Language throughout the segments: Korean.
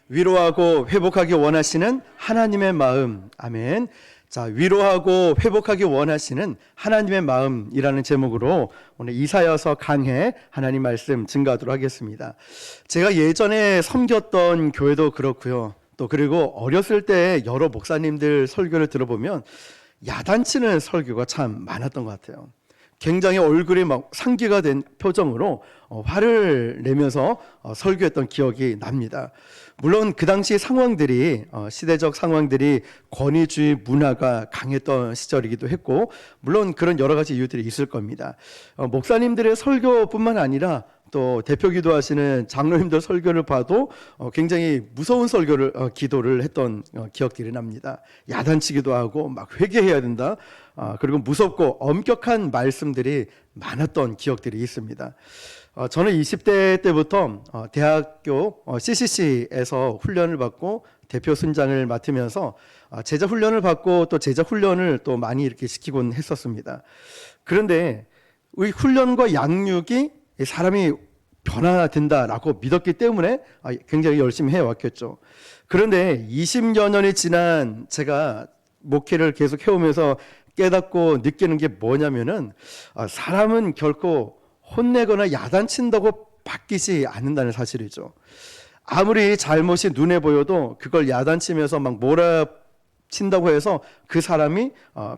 위로하고 회복하기 원하시는 하나님의 마음. 아멘. 자, 위로하고 회복하기 원하시는 하나님의 마음이라는 제목으로 오늘 이사야서 강해 하나님 말씀 증거하도록 하겠습니다. 제가 예전에 섬겼던 교회도 그렇고요. 또 그리고 어렸을 때 여러 목사님들 설교를 들어보면 야단치는 설교가 참 많았던 것 같아요. 굉장히 얼굴이 막 상기가 된 표정으로 화를 내면서 설교했던 기억이 납니다. 물론 그 당시 상황들이 시대적 상황들이 권위주의 문화가 강했던 시절이기도 했고, 물론 그런 여러 가지 이유들이 있을 겁니다. 목사님들의 설교뿐만 아니라 또 대표 기도하시는 장로님들 설교를 봐도 굉장히 무서운 설교를 기도를 했던 기억들이 납니다. 야단치기도 하고 막 회개해야 된다. 그리고 무섭고 엄격한 말씀들이 많았던 기억들이 있습니다. 저는 20대 때부터 대학교 CCC에서 훈련을 받고 대표 순장을 맡으면서 제자 훈련을 받고 또 제자 훈련을 또 많이 이렇게 시키곤 했었습니다. 그런데 우리 훈련과 양육이 사람이 변화된다라고 믿었기 때문에 굉장히 열심히 해왔겠죠. 그런데 20여 년이 지난 제가 목회를 계속 해오면서 깨닫고 느끼는 게 뭐냐면은 사람은 결코 혼내거나 야단친다고 바뀌지 않는다는 사실이죠. 아무리 잘못이 눈에 보여도 그걸 야단치면서 막 몰아친다고 해서 그 사람이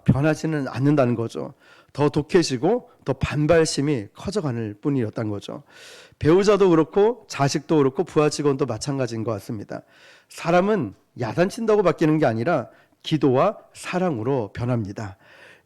변하지는 않는다는 거죠. 더 독해지고 더 반발심이 커져가는 뿐이었던 거죠. 배우자도 그렇고 자식도 그렇고 부하 직원도 마찬가지인 것 같습니다. 사람은 야단친다고 바뀌는 게 아니라 기도와 사랑으로 변합니다.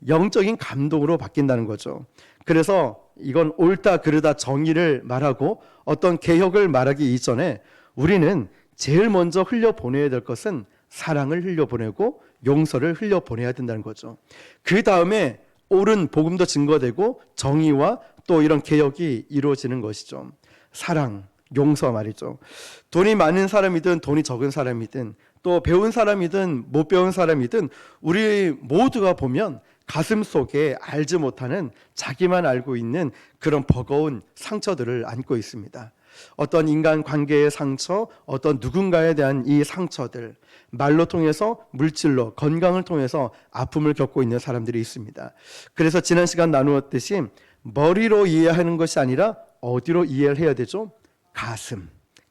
영적인 감동으로 바뀐다는 거죠. 그래서 이건 옳다 그르다 정의를 말하고 어떤 개혁을 말하기 이전에 우리는 제일 먼저 흘려보내야 될 것은 사랑을 흘려보내고 용서를 흘려보내야 된다는 거죠. 그 다음에 옳은 복음도 증거되고 정의와 또 이런 개혁이 이루어지는 것이죠. 사랑, 용서 말이죠. 돈이 많은 사람이든 돈이 적은 사람이든 또 배운 사람이든 못 배운 사람이든 우리 모두가 보면 가슴 속에 알지 못하는 자기만 알고 있는 그런 버거운 상처들을 안고 있습니다. 어떤 인간관계의 상처, 어떤 누군가에 대한 이 상처들, 말로 통해서 물질로, 건강을 통해서 아픔을 겪고 있는 사람들이 있습니다. 그래서 지난 시간 나누었듯이 머리로 이해하는 것이 아니라 어디로 이해를 해야 되죠?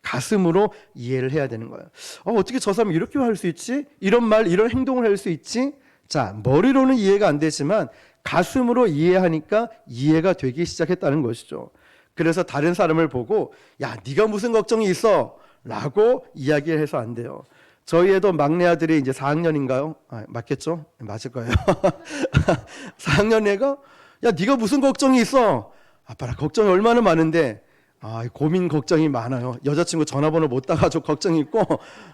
가슴으로 이해를 해야 되는 거예요. 어떻게 저 사람이 이렇게 할 수 있지? 이런 말, 이런 행동을 할 수 있지? 자, 머리로는 이해가 안 되지만 가슴으로 이해하니까 이해가 되기 시작했다는 것이죠. 그래서 다른 사람을 보고 야, 네가 무슨 걱정이 있어? 라고 이야기를 해서 안 돼요. 저희 애도 막내 아들이 이제 4학년인가요? 맞겠죠? 맞을 거예요. 4학년 애가 야, 네가 무슨 걱정이 있어? 아빠라 걱정이 얼마나 많은데 고민 걱정이 많아요. 여자친구 전화번호 못 따가지고 걱정이 있고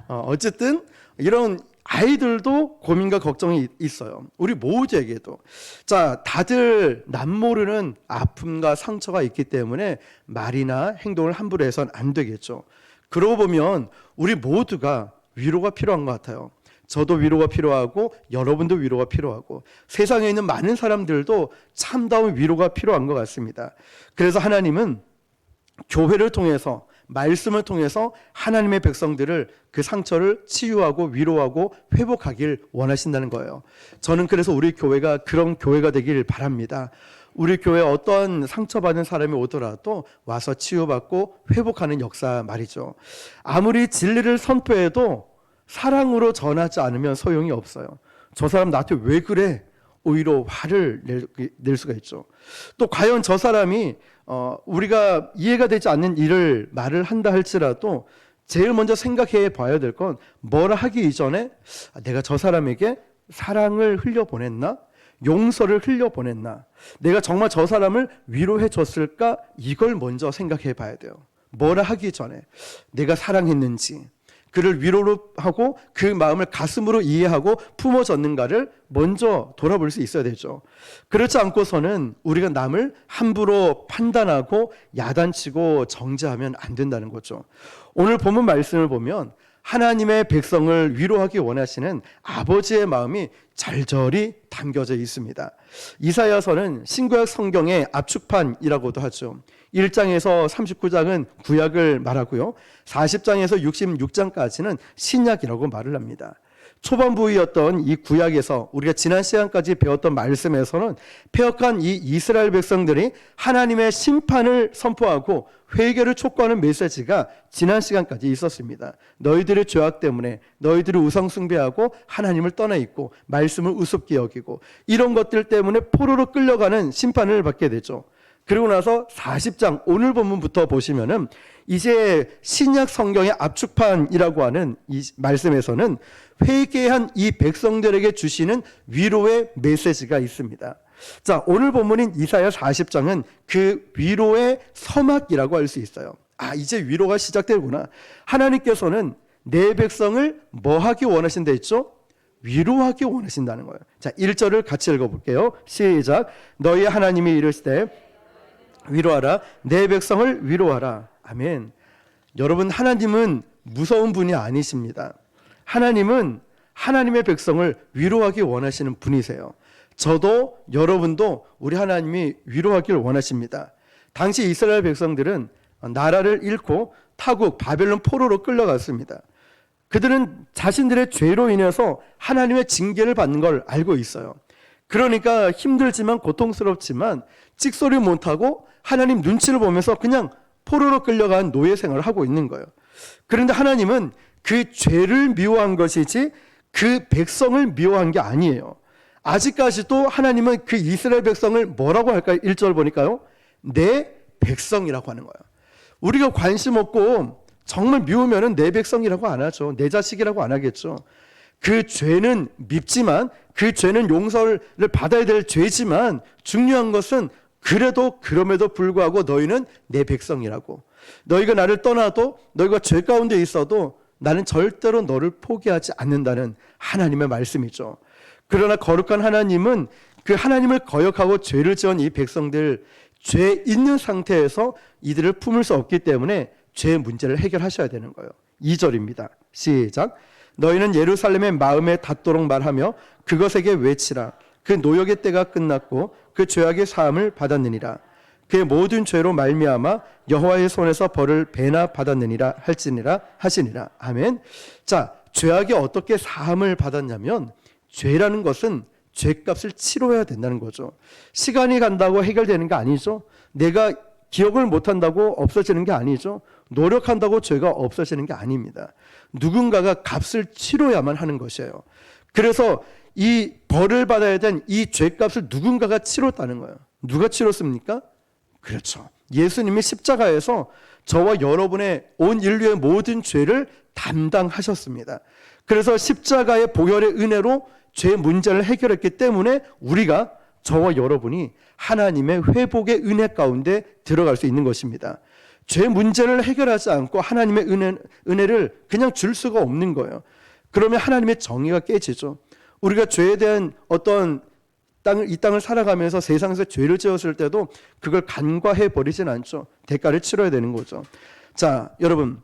어쨌든 이런 아이들도 고민과 걱정이 있어요. 우리 모두에게도. 자, 다들 남모르는 아픔과 상처가 있기 때문에 말이나 행동을 함부로 해서는 안 되겠죠. 그러고 보면 우리 모두가 위로가 필요한 것 같아요. 저도 위로가 필요하고 여러분도 위로가 필요하고 세상에 있는 많은 사람들도 참다운 위로가 필요한 것 같습니다. 그래서 하나님은 교회를 통해서 말씀을 통해서 하나님의 백성들을 그 상처를 치유하고 위로하고 회복하길 원하신다는 거예요. 저는 그래서 우리 교회가 그런 교회가 되길 바랍니다. 우리 교회에 어떤 상처받은 사람이 오더라도 와서 치유받고 회복하는 역사 말이죠. 아무리 진리를 선포해도 사랑으로 전하지 않으면 소용이 없어요. 저 사람 나한테 왜 그래? 오히려 화를 낼 수가 있죠. 또 과연 저 사람이 우리가 이해가 되지 않는 일을 말을 한다 할지라도 제일 먼저 생각해 봐야 될 건 뭐라 하기 이전에 내가 저 사람에게 사랑을 흘려보냈나? 용서를 흘려보냈나? 내가 정말 저 사람을 위로해 줬을까? 이걸 먼저 생각해 봐야 돼요. 뭐라 하기 전에 내가 사랑했는지, 그를 위로로 하고 그 마음을 가슴으로 이해하고 품어줬는가를 먼저 돌아볼 수 있어야 되죠. 그렇지 않고서는 우리가 남을 함부로 판단하고 야단치고 정죄하면 안 된다는 거죠. 오늘 본문 말씀을 보면 하나님의 백성을 위로하기 원하시는 아버지의 마음이 절절히 담겨져 있습니다. 이사야서는 신구약 성경의 압축판이라고도 하죠. 1장에서 39장은 구약을 말하고요. 40장에서 66장까지는 신약이라고 말을 합니다. 초반부이었던 이 구약에서 우리가 지난 시간까지 배웠던 말씀에서는 폐역한 이 이스라엘 백성들이 하나님의 심판을 선포하고 회개를 촉구하는 메시지가 지난 시간까지 있었습니다. 너희들의 죄악 때문에 너희들이 우상 숭배하고 하나님을 떠나 있고 말씀을 우습게 여기고 이런 것들 때문에 포로로 끌려가는 심판을 받게 되죠. 그리고 나서 40장 오늘 본문부터 보시면은 이제 신약 성경의 압축판이라고 하는 이 말씀에서는 회개한 이 백성들에게 주시는 위로의 메시지가 있습니다. 자, 오늘 본문인 이사야 40장은 그 위로의 서막이라고 할 수 있어요. 이제 위로가 시작되구나. 하나님께서는 내 백성을 뭐 하기 원하신다 했죠? 위로하기 원하신다는 거예요. 자, 1절을 같이 읽어볼게요. 시작. 너희 하나님이 이르시되 위로하라. 내 백성을 위로하라. 아멘. 여러분, 하나님은 무서운 분이 아니십니다. 하나님은 하나님의 백성을 위로하기 원하시는 분이세요. 저도 여러분도 우리 하나님이 위로하길 원하십니다. 당시 이스라엘 백성들은 나라를 잃고 타국 바벨론 포로로 끌려갔습니다. 그들은 자신들의 죄로 인해서 하나님의 징계를 받는 걸 알고 있어요. 그러니까 힘들지만 고통스럽지만 찍소리 못하고 하나님 눈치를 보면서 그냥 포로로 끌려간 노예 생활을 하고 있는 거예요. 그런데 하나님은 그 죄를 미워한 것이지 그 백성을 미워한 게 아니에요. 아직까지도 하나님은 그 이스라엘 백성을 뭐라고 할까요? 1절 보니까요. 내 백성이라고 하는 거예요. 우리가 관심 없고 정말 미우면은 내 백성이라고 안 하죠. 내 자식이라고 안 하겠죠. 그 죄는 밉지만 그 죄는 용서를 받아야 될 죄지만 중요한 것은 그래도 그럼에도 불구하고 너희는 내 백성이라고. 너희가 나를 떠나도 너희가 죄 가운데 있어도 나는 절대로 너를 포기하지 않는다는 하나님의 말씀이죠. 그러나 거룩한 하나님은 그 하나님을 거역하고 죄를 지은 이 백성들 죄 있는 상태에서 이들을 품을 수 없기 때문에 죄 문제를 해결하셔야 되는 거예요. 2절입니다. 시작. 너희는 예루살렘의 마음에 닿도록 말하며 그것에게 외치라. 그 노역의 때가 끝났고 그 죄악의 사함을 받았느니라. 그의 모든 죄로 말미암아 여호와의 손에서 벌을 배나 받았느니라 할지니라 하시니라. 아멘. 자, 죄악이 어떻게 사함을 받았냐면 죄라는 것은 죄값을 치러야 된다는 거죠. 시간이 간다고 해결되는 게 아니죠. 내가 기억을 못한다고 없어지는 게 아니죠. 노력한다고 죄가 없어지는 게 아닙니다. 누군가가 값을 치러야만 하는 것이에요. 그래서 이 벌을 받아야 된 이 죄값을 누군가가 치렀다는 거예요. 누가 치렀습니까? 그렇죠. 예수님이 십자가에서 저와 여러분의 온 인류의 모든 죄를 담당하셨습니다. 그래서 십자가의 보혈의 은혜로 죄 문제를 해결했기 때문에 우리가 저와 여러분이 하나님의 회복의 은혜 가운데 들어갈 수 있는 것입니다. 죄 문제를 해결하지 않고 하나님의 은혜를 그냥 줄 수가 없는 거예요. 그러면 하나님의 정의가 깨지죠. 우리가 죄에 대한 어떤 이 땅을 살아가면서 세상에서 죄를 지었을 때도 그걸 간과해 버리진 않죠. 대가를 치러야 되는 거죠. 자, 여러분,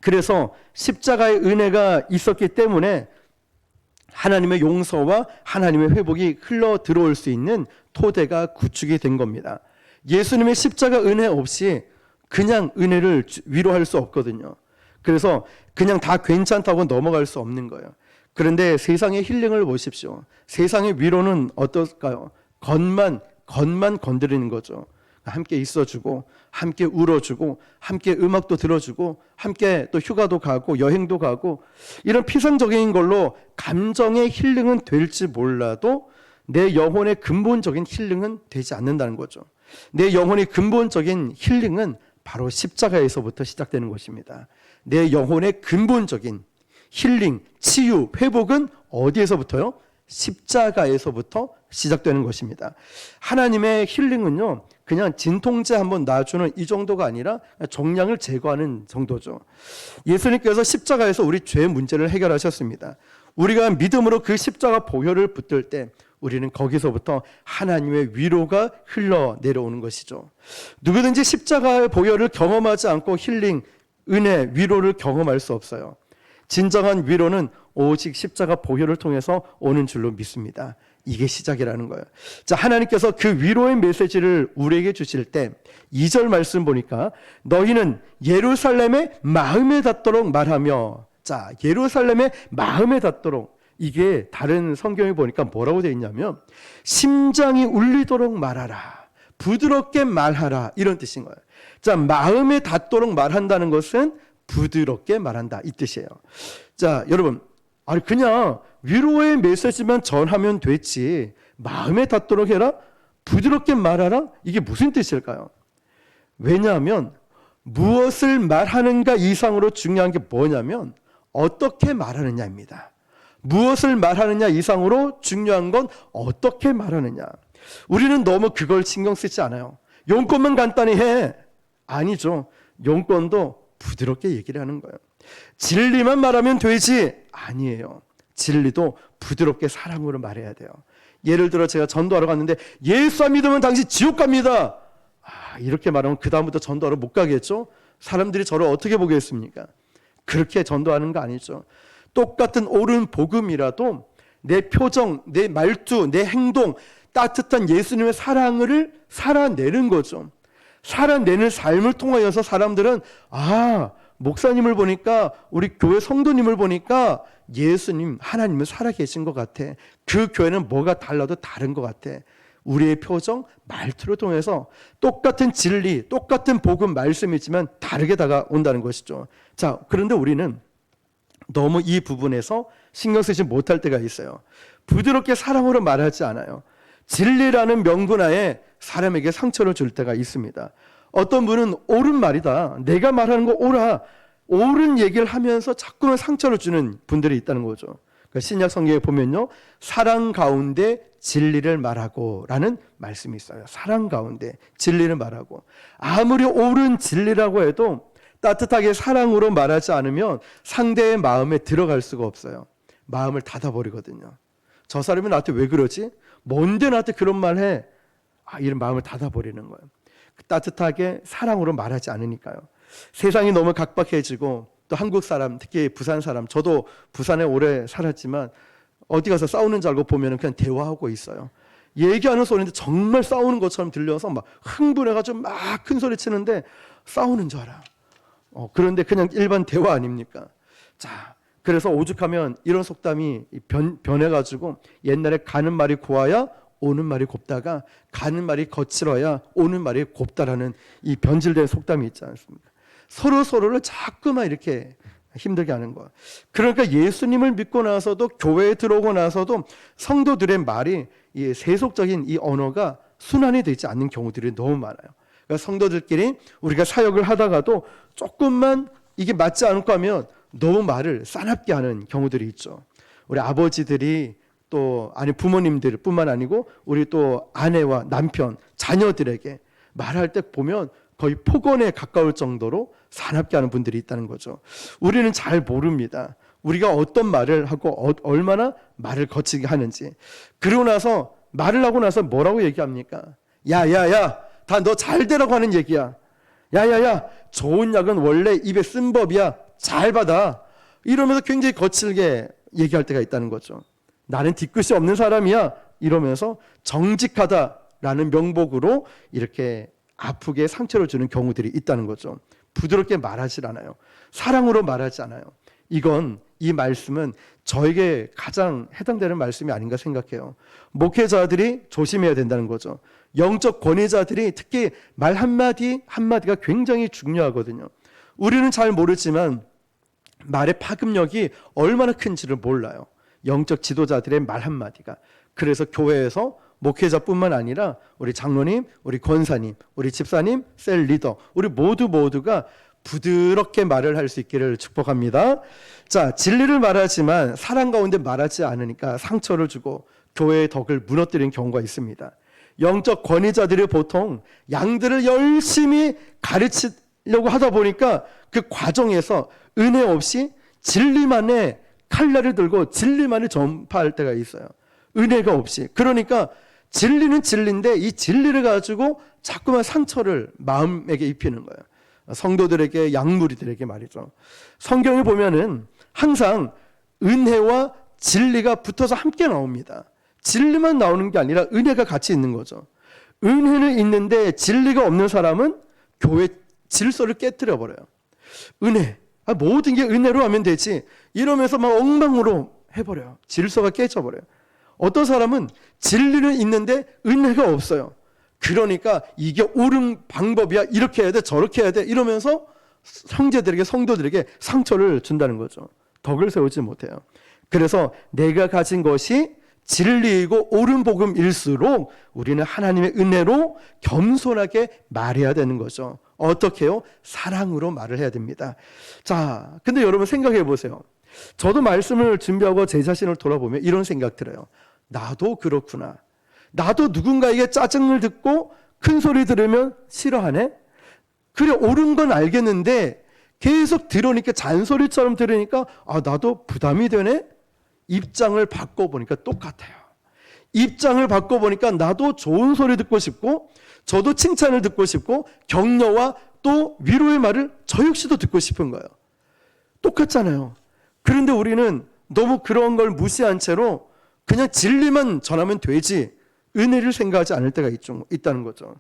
그래서 십자가의 은혜가 있었기 때문에 하나님의 용서와 하나님의 회복이 흘러 들어올 수 있는 토대가 구축이 된 겁니다. 예수님의 십자가 은혜 없이 그냥 은혜를 위로할 수 없거든요. 그래서 그냥 다 괜찮다고 넘어갈 수 없는 거예요. 그런데 세상의 힐링을 보십시오. 세상의 위로는 어떨까요? 겉만 건드리는 거죠. 함께 있어주고 함께 울어주고 함께 음악도 들어주고 함께 또 휴가도 가고 여행도 가고 이런 피상적인 걸로 감정의 힐링은 될지 몰라도 내 영혼의 근본적인 힐링은 되지 않는다는 거죠. 내 영혼의 근본적인 힐링은 바로 십자가에서부터 시작되는 것입니다. 내 영혼의 근본적인 힐링, 치유, 회복은 어디에서부터요? 십자가에서부터 시작되는 것입니다. 하나님의 힐링은요, 그냥 진통제 한번 놔주는 이 정도가 아니라 종양을 제거하는 정도죠. 예수님께서 십자가에서 우리 죄 문제를 해결하셨습니다. 우리가 믿음으로 그 십자가 보혈을 붙들 때 우리는 거기서부터 하나님의 위로가 흘러 내려오는 것이죠. 누구든지 십자가의 보혈을 경험하지 않고 힐링, 은혜, 위로를 경험할 수 없어요. 진정한 위로는 오직 십자가 보혈을 통해서 오는 줄로 믿습니다. 이게 시작이라는 거예요. 자, 하나님께서 그 위로의 메시지를 우리에게 주실 때 2절 말씀 보니까 너희는 예루살렘의 마음에 닿도록 말하며, 자, 예루살렘의 마음에 닿도록, 이게 다른 성경에 보니까 뭐라고 되어 있냐면 심장이 울리도록 말하라, 부드럽게 말하라, 이런 뜻인 거예요. 자, 마음에 닿도록 말한다는 것은 부드럽게 말한다, 이 뜻이에요. 자, 여러분, 아니 그냥 위로의 메시지만 전하면 됐지 마음에 닿도록 해라, 부드럽게 말하라, 이게 무슨 뜻일까요? 왜냐하면 무엇을 말하는가 이상으로 중요한 게 뭐냐면 어떻게 말하느냐입니다. 무엇을 말하느냐 이상으로 중요한 건 어떻게 말하느냐. 우리는 너무 그걸 신경 쓰지 않아요. 용건만 간단히 해. 아니죠. 용건도 부드럽게 얘기를 하는 거예요. 진리만 말하면 되지. 아니에요. 진리도 부드럽게 사랑으로 말해야 돼요. 예를 들어 제가 전도하러 갔는데 예수 안 믿으면 당신 지옥 갑니다. 이렇게 말하면 그 다음부터 전도하러 못 가겠죠. 사람들이 저를 어떻게 보겠습니까? 그렇게 전도하는 거 아니죠. 똑같은 옳은 복음이라도 내 표정, 내 말투, 내 행동, 따뜻한 예수님의 사랑을 살아내는 거죠. 살아내는 삶을 통하여서 사람들은 목사님을 보니까, 우리 교회 성도님을 보니까 예수님, 하나님은 살아계신 것 같아. 그 교회는 뭐가 달라도 다른 것 같아. 우리의 표정, 말투를 통해서 똑같은 진리, 똑같은 복음 말씀이지만 다르게 다가온다는 것이죠. 자, 그런데 우리는 너무 이 부분에서 신경 쓰지 못할 때가 있어요. 부드럽게 사랑으로 말하지 않아요. 진리라는 명분하에 사람에게 상처를 줄 때가 있습니다. 어떤 분은 옳은 말이다, 내가 말하는 거 옳아, 옳은 얘기를 하면서 자꾸만 상처를 주는 분들이 있다는 거죠. 그러니까 신약 성경에 보면요, 사랑 가운데 진리를 말하고 라는 말씀이 있어요. 사랑 가운데 진리를 말하고. 아무리 옳은 진리라고 해도 따뜻하게 사랑으로 말하지 않으면 상대의 마음에 들어갈 수가 없어요. 마음을 닫아버리거든요. 저 사람이 나한테 왜 그러지? 뭔데 나한테 그런 말 해? 이런 마음을 닫아버리는 거예요. 따뜻하게 사랑으로 말하지 않으니까요. 세상이 너무 각박해지고, 또 한국 사람, 특히 부산 사람, 저도 부산에 오래 살았지만 어디 가서 싸우는 줄 알고 보면 그냥 대화하고 있어요. 얘기하는 소리인데 정말 싸우는 것처럼 들려서 막 흥분해가지고 막 큰 소리 치는데 싸우는 줄 알아. 그런데 그냥 일반 대화 아닙니까? 자, 그래서 오죽하면 이런 속담이 변해가지고 옛날에 가는 말이 고와야 오는 말이 곱다가 가는 말이 거칠어야 오는 말이 곱다라는 이 변질된 속담이 있지 않습니까? 서로를 자꾸만 이렇게 힘들게 하는 거야. 그러니까 예수님을 믿고 나서도, 교회에 들어오고 나서도 성도들의 말이, 이 세속적인 이 언어가 순환이 되지 않는 경우들이 너무 많아요. 그러니까 성도들끼리 우리가 사역을 하다가도 조금만 이게 맞지 않을까 하면 너무 말을 싸납게 하는 경우들이 있죠. 우리 아버지들이 또 부모님들 뿐만 아니고 우리 또 아내와 남편, 자녀들에게 말할 때 보면 거의 폭언에 가까울 정도로 사납게 하는 분들이 있다는 거죠. 우리는 잘 모릅니다. 우리가 어떤 말을 하고 얼마나 말을 거치게 하는지. 그러고 나서 말을 하고 나서 뭐라고 얘기합니까? 야야야, 다 너 잘 되라고 하는 얘기야. 야야야, 좋은 약은 원래 입에 쓴 법이야. 잘 받아. 이러면서 굉장히 거칠게 얘기할 때가 있다는 거죠. 나는 뒤끝이 없는 사람이야. 이러면서 정직하다라는 명목으로 이렇게 아프게 상처를 주는 경우들이 있다는 거죠. 부드럽게 말하지 않아요. 사랑으로 말하지 않아요. 이 말씀은 저에게 가장 해당되는 말씀이 아닌가 생각해요. 목회자들이 조심해야 된다는 거죠. 영적 권위자들이 특히 말 한마디 한마디가 굉장히 중요하거든요. 우리는 잘 모르지만 말의 파급력이 얼마나 큰지를 몰라요. 영적 지도자들의 말 한마디가. 그래서 교회에서 목회자뿐만 아니라 우리 장로님, 우리 권사님, 우리 집사님, 셀 리더, 우리 모두가 부드럽게 말을 할 수 있기를 축복합니다. 자, 진리를 말하지만 사랑 가운데 말하지 않으니까 상처를 주고 교회의 덕을 무너뜨리는 경우가 있습니다. 영적 권위자들이 보통 양들을 열심히 가르치려고 하다 보니까 그 과정에서 은혜 없이 진리만의 칼날을 들고 진리만을 전파할 때가 있어요. 은혜가 없이. 그러니까 진리는 진리인데 이 진리를 가지고 자꾸만 상처를 마음에게 입히는 거예요. 성도들에게, 양무리들에게 말이죠. 성경에 보면은 항상 은혜와 진리가 붙어서 함께 나옵니다. 진리만 나오는 게 아니라 은혜가 같이 있는 거죠. 은혜는 있는데 진리가 없는 사람은 교회 질서를 깨뜨려 버려요. 은혜, 모든 게 은혜로 하면 되지 이러면서 막 엉망으로 해버려요. 질서가 깨져버려요. 어떤 사람은 진리는 있는데 은혜가 없어요. 그러니까 이게 옳은 방법이야, 이렇게 해야 돼, 저렇게 해야 돼 이러면서 형제들에게, 성도들에게 상처를 준다는 거죠. 덕을 세우지 못해요. 그래서 내가 가진 것이 진리이고 옳은 복음일수록 우리는 하나님의 은혜로 겸손하게 말해야 되는 거죠. 어떻게 해요? 사랑으로 말을 해야 됩니다. 자, 근데 여러분 생각해 보세요. 저도 말씀을 준비하고 제 자신을 돌아보면 이런 생각 들어요. 나도 그렇구나. 나도 누군가에게 짜증을 듣고 큰 소리 들으면 싫어하네? 그래, 옳은 건 알겠는데 계속 들으니까, 잔소리처럼 들으니까 나도 부담이 되네? 입장을 바꿔보니까 똑같아요. 입장을 바꿔보니까 나도 좋은 소리 듣고 싶고, 저도 칭찬을 듣고 싶고, 격려와 또 위로의 말을 저 역시도 듣고 싶은 거예요. 똑같잖아요. 그런데 우리는 너무 그런 걸 무시한 채로 그냥 진리만 전하면 되지 은혜를 생각하지 않을 때가 있다는 거죠.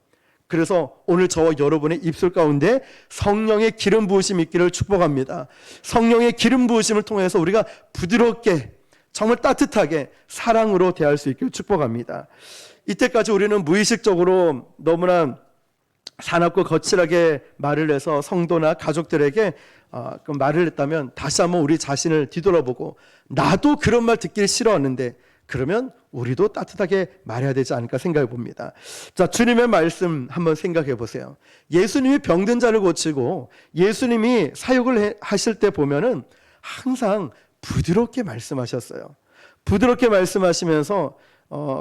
그래서 오늘 저와 여러분의 입술 가운데 성령의 기름 부으심이 있기를 축복합니다. 성령의 기름 부으심을 통해서 우리가 부드럽게, 정말 따뜻하게 사랑으로 대할 수 있기를 축복합니다. 이때까지 우리는 무의식적으로 너무나 사납고 거칠하게 말을 해서 성도나 가족들에게 말을 했다면, 다시 한번 우리 자신을 뒤돌아보고 나도 그런 말 듣기 싫어하는데 그러면 우리도 따뜻하게 말해야 되지 않을까 생각해 봅니다. 자, 주님의 말씀 한번 생각해 보세요. 예수님이 병든 자를 고치고 예수님이 사역을 하실 때 보면은 항상 부드럽게 말씀하셨어요. 부드럽게 말씀하시면서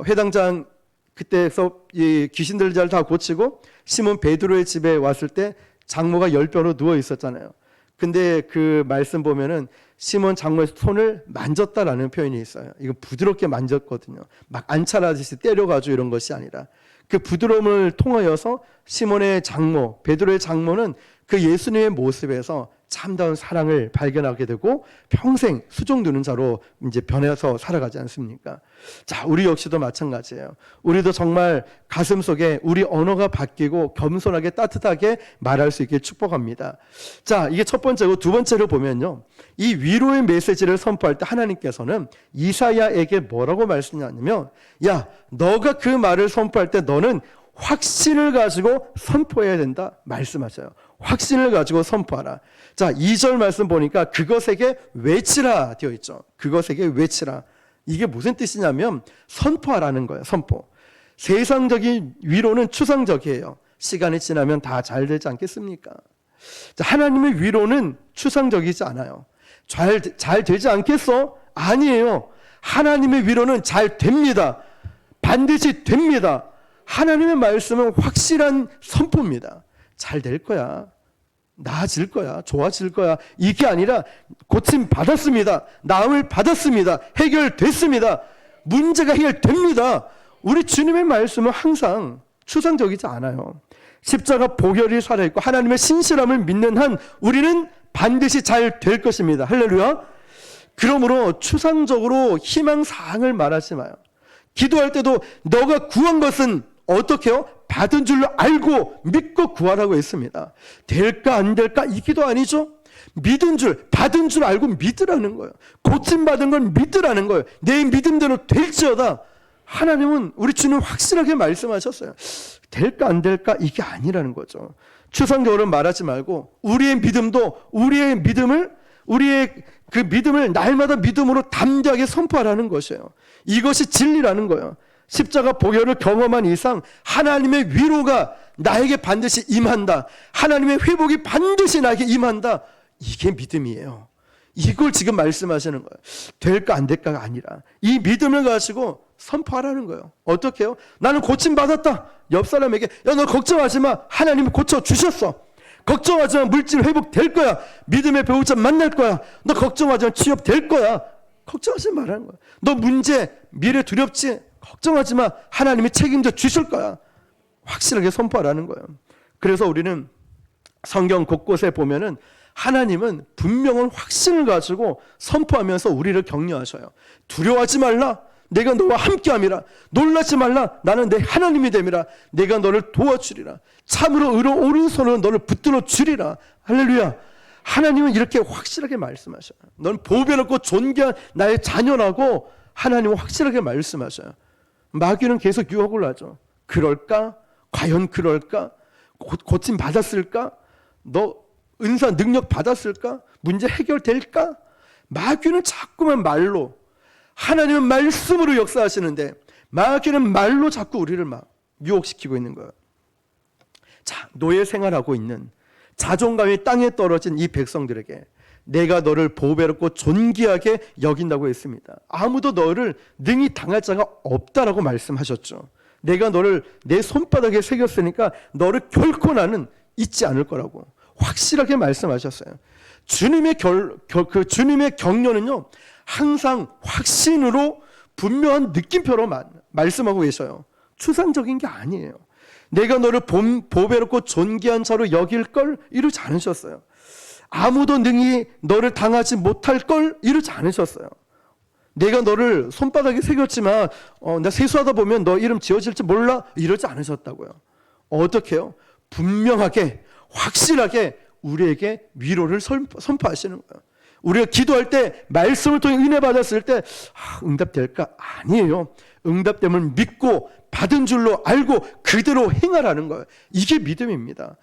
회당장 그때서 이 귀신 들린 자를 다 고치고 시몬 베드로의 집에 왔을 때 장모가 열병으로 누워 있었잖아요. 근데 그 말씀 보면은 시몬 장모의 손을 만졌다라는 표현이 있어요. 이거 부드럽게 만졌거든요. 막 안찰하듯이 때려가지고 이런 것이 아니라 그 부드러움을 통하여서 시몬의 장모, 베드로의 장모는 그 예수님의 모습에서 참다운 사랑을 발견하게 되고 평생 수종 두는 자로 이제 변해서 살아가지 않습니까? 자, 우리 역시도 마찬가지예요. 우리도 정말 가슴 속에 우리 언어가 바뀌고 겸손하게 따뜻하게 말할 수 있게 축복합니다. 자, 이게 첫 번째고, 두 번째로 보면요, 이 위로의 메시지를 선포할 때 하나님께서는 이사야에게 뭐라고 말씀하냐면, 야, 너가 그 말을 선포할 때 너는 확신을 가지고 선포해야 된다 말씀하셔요. 확신을 가지고 선포하라. 자, 2절 말씀 보니까 그것에게 외치라 되어 있죠. 그것에게 외치라. 이게 무슨 뜻이냐면 선포하라는 거예요. 선포. 세상적인 위로는 추상적이에요. 시간이 지나면 다 잘 되지 않겠습니까? 자, 하나님의 위로는 추상적이지 않아요. 잘 되지 않겠어? 아니에요. 하나님의 위로는 잘 됩니다. 반드시 됩니다. 하나님의 말씀은 확실한 선포입니다. 잘 될 거야. 나아질 거야. 좋아질 거야. 이게 아니라 고침 받았습니다. 나음을 받았습니다. 해결됐습니다. 문제가 해결됩니다. 우리 주님의 말씀은 항상 추상적이지 않아요. 십자가 보혈이 살아있고 하나님의 신실함을 믿는 한 우리는 반드시 잘 될 것입니다. 할렐루야. 그러므로 추상적으로 희망사항을 말하지 마요. 기도할 때도 너가 구한 것은 어떻게 해요? 받은 줄로 알고 믿고 구하라고 했습니다. 될까 안 될까 이 기도 아니죠? 믿은 줄, 받은 줄 알고 믿으라는 거예요. 고침받은 걸 믿으라는 거예요. 내 믿음대로 될지어다. 하나님은, 우리 주님 확실하게 말씀하셨어요. 될까 안 될까 이게 아니라는 거죠. 추상적으로 말하지 말고 우리의 믿음을 그 믿음을 날마다 믿음으로 담대하게 선포하라는 것이에요. 이것이 진리라는 거예요. 십자가 보혈을 경험한 이상 하나님의 위로가 나에게 반드시 임한다. 하나님의 회복이 반드시 나에게 임한다. 이게 믿음이에요. 이걸 지금 말씀하시는 거예요. 될까 안 될까가 아니라 이 믿음을 가지고 선포하라는 거예요. 어떻게 해요? 나는 고침받았다. 옆 사람에게 야, 너 걱정하지 마. 하나님이 고쳐주셨어. 걱정하지 마. 물질 회복될 거야. 믿음의 배우자 만날 거야. 너 걱정하지 마. 취업될 거야. 걱정하지 말라는 거야. 너 미래 두렵지? 걱정하지 마. 하나님이 책임져 주실 거야. 확실하게 선포하라는 거예요. 그래서 우리는 성경 곳곳에 보면은 하나님은 분명한 확신을 가지고 선포하면서 우리를 격려하셔요. 두려워하지 말라. 내가 너와 함께함이라. 놀라지 말라. 나는 내 하나님이 됨이라. 내가 너를 도와주리라. 참으로 오른손으로 너를 붙들어 주리라. 할렐루야. 하나님은 이렇게 확실하게 말씀하셔요. 넌 보배롭고 존귀한 나의 자녀라고 하나님은 확실하게 말씀하셔요. 마귀는 계속 유혹을 하죠. 그럴까? 과연 그럴까? 고침 받았을까? 너 은사 능력 받았을까? 문제 해결될까? 마귀는 자꾸만 말로, 하나님은 말씀으로 역사하시는데 마귀는 말로 자꾸 우리를 막 유혹시키고 있는 거예요. 자, 노예 생활하고 있는 자존감이 땅에 떨어진 이 백성들에게 내가 너를 보배롭고 존귀하게 여긴다고 했습니다. 아무도 너를 능히 당할 자가 없다라고 말씀하셨죠. 내가 너를 내 손바닥에 새겼으니까 너를 결코 나는 잊지 않을 거라고 확실하게 말씀하셨어요. 주님의 주님의 격려는요, 항상 확신으로 분명한 느낌표로 말씀하고 계셔요. 추상적인 게 아니에요. 내가 너를 보배롭고 존귀한 자로 여길 걸 이루지 않으셨어요. 아무도 능히 너를 당하지 못할 걸 이루지 않으셨어요. 내가 너를 손바닥에 새겼지만 나 세수하다 보면 너 이름 지어질지 몰라 이러지 않으셨다고요. 어떻게 해요? 분명하게 확실하게 우리에게 위로를 선포하시는 거예요. 우리가 기도할 때 말씀을 통해 은혜 받았을 때 응답될까? 아니에요. 응답됨을 믿고 받은 줄로 알고 그대로 행하라는 거예요. 이게 믿음입니다.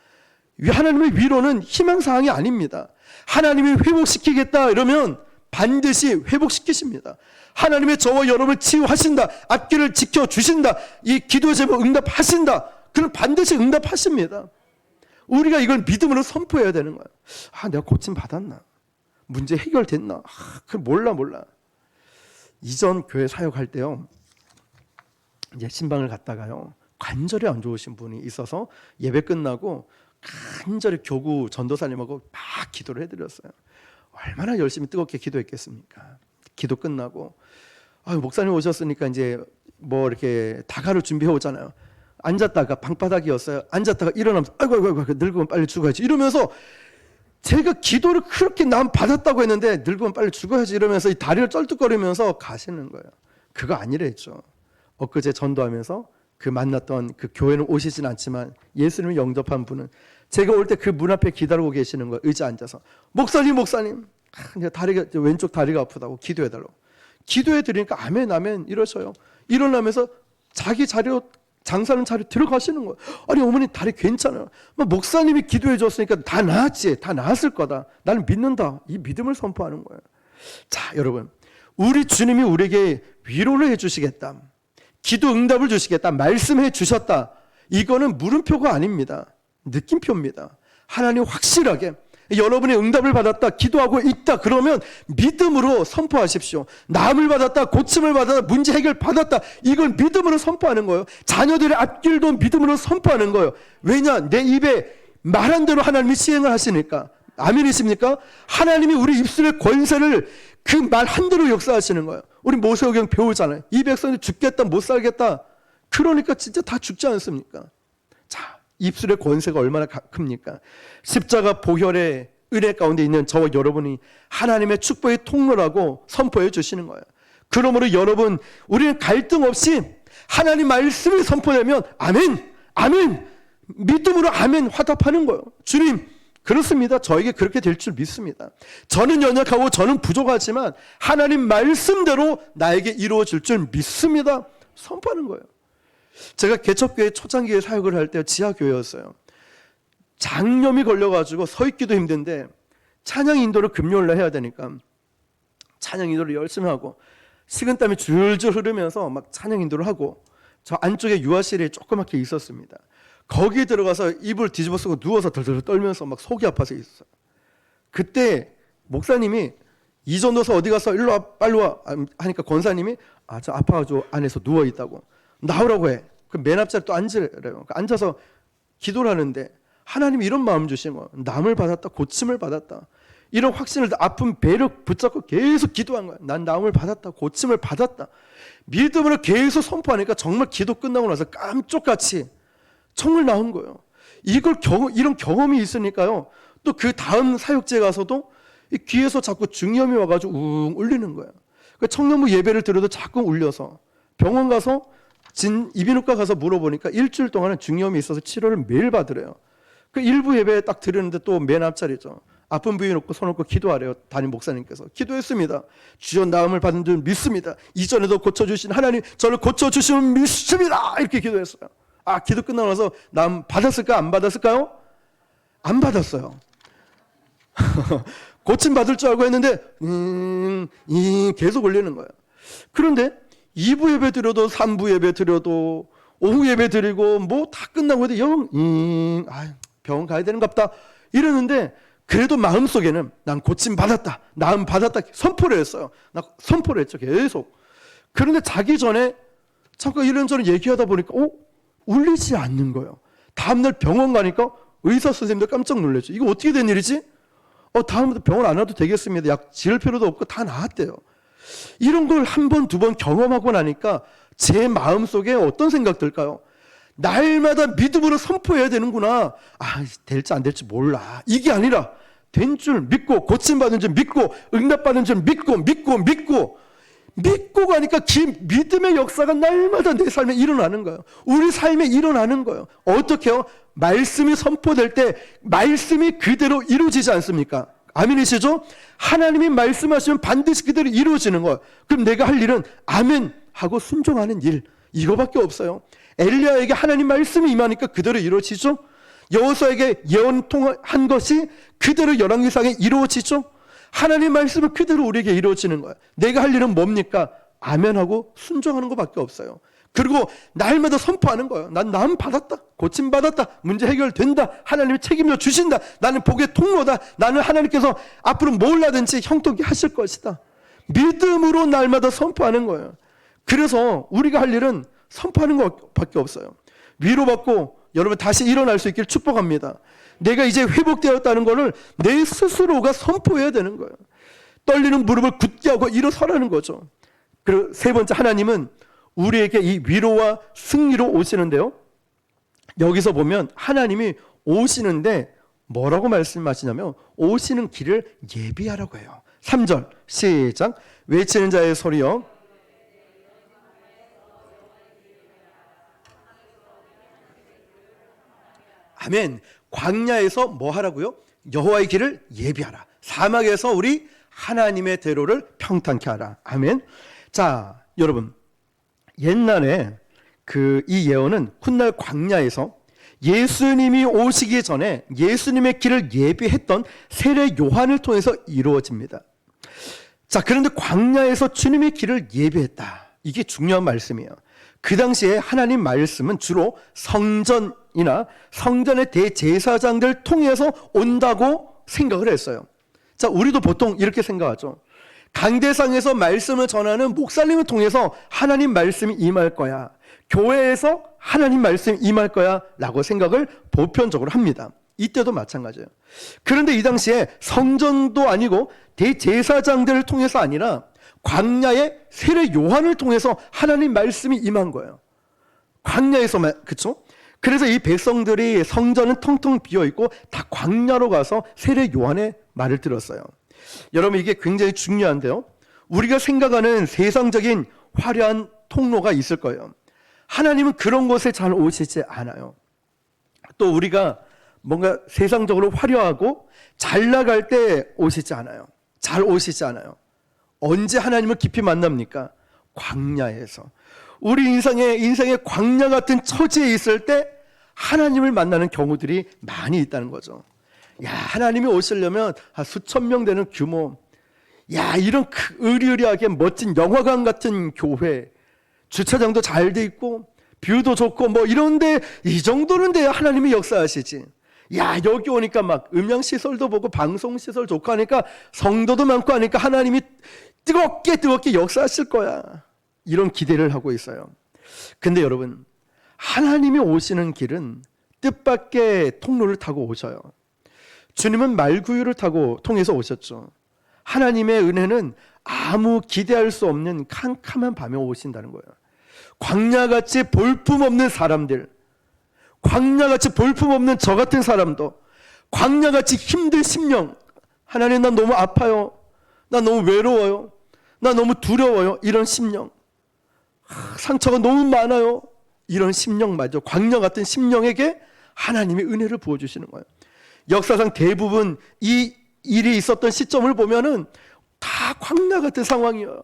하나님의 위로는 희망사항이 아닙니다. 하나님이 회복시키겠다 이러면 반드시 회복시키십니다. 하나님의 저와 여러분을 치유하신다, 앞길을 지켜주신다, 이 기도 제목 응답하신다, 그럼 반드시 응답하십니다. 우리가 이걸 믿음으로 선포해야 되는 거예요. 내가 고침 받았나? 문제 해결됐나? 몰라. 이전 교회 사역할 때요, 이제 신방을 갔다가요, 관절이 안 좋으신 분이 있어서 예배 끝나고 간절히 교구 전도사님하고 막 기도를 해드렸어요. 얼마나 열심히 뜨겁게 기도했겠습니까? 기도 끝나고 목사님 오셨으니까 이제 뭐 이렇게 다가를 준비해 오잖아요. 앉았다가 방바닥이었어요. 앉았다가 일어나면서 아이고 늙으면 빨리 죽어야지 이러면서, 제가 기도를 그렇게 난 받았다고 했는데 늙으면 빨리 죽어야지 이러면서 이 다리를 쩔뚝거리면서 가시는 거예요. 그거 아니랬죠. 엊그제 전도하면서 그 만났던 그 교회는 오시진 않지만 예수님을 영접한 분은 제가 올 때 그 문 앞에 기다리고 계시는 거예요. 의자 앉아서 목사님 왼쪽 다리가 아프다고 기도해달라고. 기도해드리니까 아멘 이러셔요. 일어나면서 자기 자리로 장사하는 자리에 들어가시는 거예요. 아니 어머니 다리 괜찮아요. 목사님이 기도해 줬으니까 다 나았지. 다 나았을 거다. 나는 믿는다. 이 믿음을 선포하는 거예요. 자, 여러분, 우리 주님이 우리에게 위로를 해주시겠다, 기도 응답을 주시겠다, 말씀해 주셨다, 이거는 물음표가 아닙니다. 느낌표입니다. 하나님 확실하게 여러분의 응답을 받았다, 기도하고 있다 그러면 믿음으로 선포하십시오. 나음을 받았다, 고침을 받았다, 문제 해결 받았다, 이걸 믿음으로 선포하는 거예요. 자녀들의 앞길도 믿음으로 선포하는 거예요. 왜냐? 내 입에 말한 대로 하나님이 시행을 하시니까. 아멘이십니까? 하나님이 우리 입술의 권세를 그 말 한 대로 역사하시는 거예요. 우리 모세오경 배우잖아요. 이 백성이 죽겠다, 못 살겠다, 그러니까 진짜 다 죽지 않습니까? 자, 입술의 권세가 얼마나 큽니까? 십자가 보혈의 은혜 가운데 있는 저와 여러분이 하나님의 축복의 통로라고 선포해 주시는 거예요. 그러므로 여러분, 우리는 갈등 없이 하나님 말씀을 선포하면 아멘 믿음으로 아멘 화답하는 거예요. 주님, 그렇습니다. 저에게 그렇게 될 줄 믿습니다. 저는 연약하고 저는 부족하지만 하나님 말씀대로 나에게 이루어질 줄 믿습니다. 선포하는 거예요. 제가 개척교회 초창기에 사역을 할 때 지하교회였어요. 장염이 걸려가지고 서 있기도 힘든데 찬양 인도를 금요일날 해야 되니까 찬양 인도를 열심히 하고 식은땀이 줄줄 흐르면서 막 찬양 인도를 하고, 저 안쪽에 유아실이 조그맣게 있었습니다. 거기에 들어가서 이불 뒤집어 쓰고 누워서 덜덜 떨면서 막 속이 아파서 있었어요. 그때 목사님이 이전도서 어디 가서 일로 와 빨리 와 하니까 권사님이 저 아파가지고 안에서 누워있다고, 나오라고 해. 그 맨 앞자리 또 앉으래요. 앉아서 기도를 하는데 하나님이 이런 마음 주신 거예요. 남을 받았다, 고침을 받았다, 이런 확신을, 아픈 배를 붙잡고 계속 기도한 거예요. 난 나음을 받았다, 고침을 받았다, 믿음으로 계속 선포하니까 정말 기도 끝나고 나서 깜쪽같이 정말 나온 거예요. 이런 경험이 있으니까요, 또 그 다음 사역지에 가서도 이 귀에서 자꾸 중이염이 와가지고 웅 울리는 거예요. 그 청년부 예배를 드려도 자꾸 울려서 병원 가서 이비인후과 가서 물어보니까 일주일 동안은 중이염이 있어서 치료를 매일 받으래요. 그 일부 예배에 딱 드렸는데 또 맨 앞자리죠. 아픈 부위 놓고 손 놓고 기도하래요. 담임 목사님께서. 기도했습니다. 주여 나음을 받은 줄 믿습니다. 이전에도 고쳐주신 하나님 저를 고쳐주시면 믿습니다. 이렇게 기도했어요. 기도 끝나고 나서 나음 받았을까 안 받았을까요? 안 받았어요. 고침 받을 줄 알고 했는데 계속 올리는 거예요. 그런데 2부 예배 드려도 3부 예배 드려도 오후 예배 드리고 뭐 다 끝나고 해도 병원 가야 되는갑다 이러는데 그래도 마음속에는 난 고침 받았다, 나음 받았다 선포를 했어요. 나 선포를 했죠, 계속. 그런데 자기 전에 잠깐 이런저런 얘기하다 보니까 울리지 않는 거예요. 다음날 병원 가니까 의사 선생님도 깜짝 놀랐죠. 이거 어떻게 된 일이지? 다음부터 병원 안 와도 되겠습니다. 약 지을 필요도 없고 다 나았대요. 이런 걸 한 번, 두 번 경험하고 나니까 제 마음속에 어떤 생각 들까요? 날마다 믿음으로 선포해야 되는구나. 될지 안 될지 몰라. 이게 아니라 된 줄 믿고 고침받은 줄 믿고 응답받은 줄 믿고 가니까 믿음의 역사가 날마다 내 삶에 일어나는 거예요. 우리 삶에 일어나는 거예요. 어떻게 해요? 말씀이 선포될 때 말씀이 그대로 이루어지지 않습니까? 아멘이시죠? 하나님이 말씀하시면 반드시 그대로 이루어지는 거예요. 그럼 내가 할 일은 아멘 하고 순종하는 일, 이거밖에 없어요. 엘리야에게 하나님 말씀이 임하니까 그대로 이루어지죠. 여호수아에게 예언 통한 것이 그대로 열왕기상에 이루어지죠. 하나님 말씀은 그대로 우리에게 이루어지는 거예요. 내가 할 일은 뭡니까? 아멘하고 순종하는 것밖에 없어요. 그리고 날마다 선포하는 거예요. 난 나음 받았다, 고침 받았다, 문제 해결된다, 하나님이 책임져 주신다, 나는 복의 통로다, 나는 하나님께서 앞으로 뭘 하든지 형통케 하실 것이다. 믿음으로 날마다 선포하는 거예요. 그래서 우리가 할 일은 선포하는 것밖에 없어요. 위로받고 여러분 다시 일어날 수 있기를 축복합니다. 내가 이제 회복되었다는 것을 내 스스로가 선포해야 되는 거예요. 떨리는 무릎을 굳게 하고 일어서라는 거죠. 그리고 세 번째, 하나님은 우리에게 이 위로와 승리로 오시는데요. 여기서 보면 하나님이 오시는데 뭐라고 말씀하시냐면 오시는 길을 예비하라고 해요. 3절 시작. 외치는 자의 소리요. 아멘. 광야에서 뭐 하라고요? 여호와의 길을 예비하라. 사막에서 우리 하나님의 대로를 평탄케 하라. 아멘. 자, 여러분, 옛날에 이 예언은 훗날 광야에서 예수님이 오시기 전에 예수님의 길을 예비했던 세례 요한을 통해서 이루어집니다. 자, 그런데 광야에서 주님의 길을 예비했다. 이게 중요한 말씀이에요. 그 당시에 하나님 말씀은 주로 성전이나 성전의 대제사장들 통해서 온다고 생각을 했어요. 자, 우리도 보통 이렇게 생각하죠. 강대상에서 말씀을 전하는 목사님을 통해서 하나님 말씀이 임할 거야. 교회에서 하나님 말씀이 임할 거야 라고 생각을 보편적으로 합니다. 이때도 마찬가지예요. 그런데 이 당시에 성전도 아니고 대제사장들을 통해서 아니라 광야의 세례 요한을 통해서 하나님 말씀이 임한 거예요. 광야에서만, 그렇죠? 그래서 이 백성들이 성전은 텅텅 비어있고 다 광야로 가서 세례 요한의 말을 들었어요. 여러분, 이게 굉장히 중요한데요. 우리가 생각하는 세상적인 화려한 통로가 있을 거예요. 하나님은 그런 곳에 잘 오시지 않아요. 또 우리가 뭔가 세상적으로 화려하고 잘 나갈 때 오시지 않아요. 잘 오시지 않아요. 언제 하나님을 깊이 만납니까? 광야에서. 우리 인생의 광야 같은 처지에 있을 때 하나님을 만나는 경우들이 많이 있다는 거죠. 야, 하나님이 오시려면 수천 명 되는 규모, 야, 이런 의리의리하게 멋진 영화관 같은 교회, 주차장도 잘 돼 있고 뷰도 좋고 뭐 이런데 이 정도는 돼야 하나님이 역사하시지. 야, 여기 오니까 막 음향시설도 보고 방송시설 좋고 하니까 성도도 많고 하니까 하나님이 뜨겁게 역사하실 거야. 이런 기대를 하고 있어요. 근데 여러분, 하나님이 오시는 길은 뜻밖의 통로를 타고 오셔요. 주님은 말구유를 통해서 오셨죠. 하나님의 은혜는 아무 기대할 수 없는 캄캄한 밤에 오신다는 거예요. 광야같이 볼품없는 사람들, 광야같이 볼품없는 저 같은 사람도, 광야같이 힘든 심령, 하나님 난 너무 아파요, 난 너무 외로워요, 난 너무 두려워요, 이런 심령, 상처가 너무 많아요, 이런 심령마저, 광야 같은 심령에게 하나님이 은혜를 부어주시는 거예요. 역사상 대부분 이 일이 있었던 시점을 보면은 다 광야 같은 상황이에요.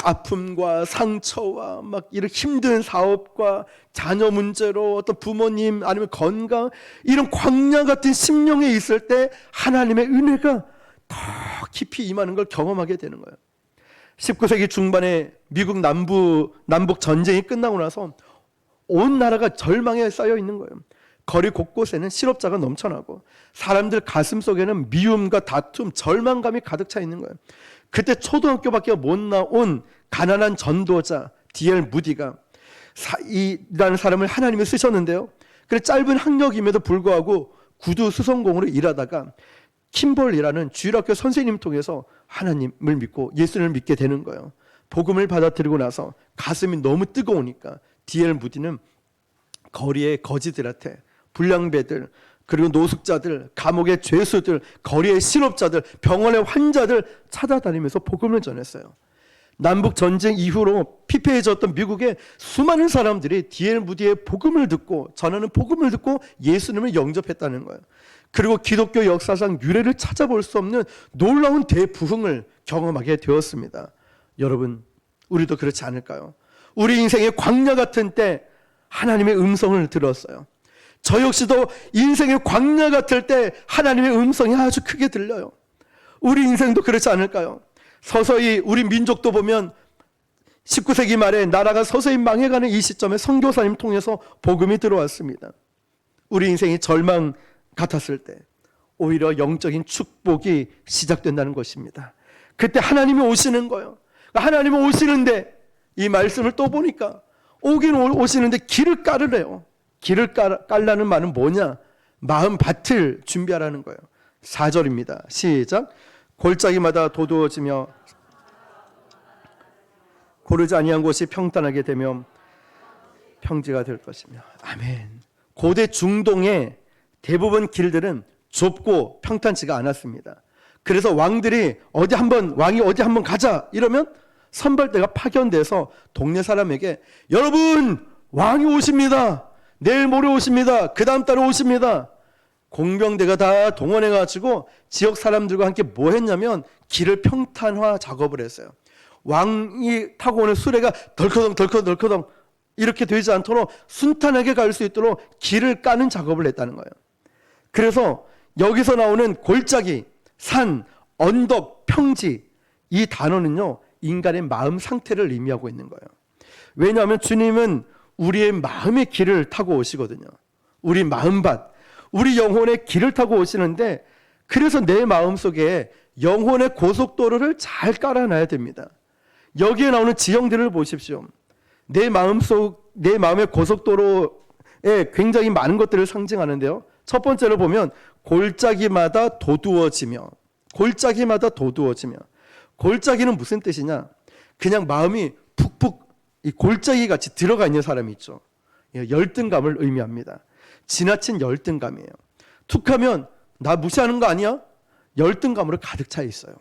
아픔과 상처와 막 이런 힘든 사업과 자녀 문제로 어떤 부모님 아니면 건강, 이런 광야 같은 심령에 있을 때 하나님의 은혜가 더 깊이 임하는 걸 경험하게 되는 거예요. 19세기 중반에 미국 남북 전쟁이 끝나고 나서 온 나라가 절망에 쌓여 있는 거예요. 거리 곳곳에는 실업자가 넘쳐나고 사람들 가슴 속에는 미움과 다툼, 절망감이 가득 차 있는 거예요. 그때 초등학교밖에 못 나온 가난한 전도자 D.L. 무디가 이라는 사람을 하나님이 쓰셨는데요. 그래 짧은 학력임에도 불구하고 구두 수선공으로 일하다가 킴볼이라는 주일학교 선생님 통해서 하나님을 믿고 예수를 믿게 되는 거예요. 복음을 받아들이고 나서 가슴이 너무 뜨거우니까 D.L. 무디는 거리의 거지들한테, 불량배들, 그리고 노숙자들, 감옥의 죄수들, 거리의 실업자들, 병원의 환자들 찾아다니면서 복음을 전했어요. 남북 전쟁 이후로 피폐해졌던 미국의 수많은 사람들이 D.L. 무디의 복음을 듣고, 전하는 복음을 듣고 예수님을 영접했다는 거예요. 그리고 기독교 역사상 유례를 찾아볼 수 없는 놀라운 대부흥을 경험하게 되었습니다. 여러분, 우리도 그렇지 않을까요? 우리 인생의 광야 같은 때 하나님의 음성을 들었어요. 저 역시도 인생의 광야 같을 때 하나님의 음성이 아주 크게 들려요. 우리 인생도 그렇지 않을까요? 서서히 우리 민족도 보면 19세기 말에 나라가 서서히 망해가는 이 시점에 선교사님 통해서 복음이 들어왔습니다. 우리 인생이 절망 같았을 때 오히려 영적인 축복이 시작된다는 것입니다. 그때 하나님이 오시는 거예요. 하나님이 오시는데 이 말씀을 또 보니까 오긴 오시는데 길을 깔으래요. 길을 깔라는 말은 뭐냐? 마음밭을 준비하라는 거예요. 4절입니다. 시작. 골짜기마다 도두어지며 고르지 아니한 곳이 평탄하게 되며 평지가 될 것이며. 아멘. 고대 중동의 대부분 길들은 좁고 평탄치가 않았습니다. 그래서 왕이 어디 한번 가자 이러면 선발대가 파견돼서 동네 사람에게 여러분 왕이 오십니다. 내일 모레 오십니다. 그 다음 달에 오십니다. 공병대가 다 동원해가지고 지역 사람들과 함께 뭐 했냐면 길을 평탄화 작업을 했어요. 왕이 타고 오는 수레가 덜커덩 이렇게 되지 않도록 순탄하게 갈 수 있도록 길을 까는 작업을 했다는 거예요. 그래서 여기서 나오는 골짜기, 산, 언덕, 평지, 이 단어는요 인간의 마음 상태를 의미하고 있는 거예요. 왜냐하면 주님은 우리의 마음의 길을 타고 오시거든요. 우리 마음밭, 우리 영혼의 길을 타고 오시는데, 그래서 내 마음속에 영혼의 고속도로를 잘 깔아놔야 됩니다. 여기에 나오는 지형들을 보십시오. 내 마음의 고속도로에 굉장히 많은 것들을 상징하는데요. 첫 번째로 보면 골짜기마다 도두어지며, 골짜기는 무슨 뜻이냐? 그냥 마음이 푹푹 이 골짜기 같이 들어가 있는 사람이 있죠. 열등감을 의미합니다. 지나친 열등감이에요. 툭하면 나 무시하는 거 아니야? 열등감으로 가득 차 있어요.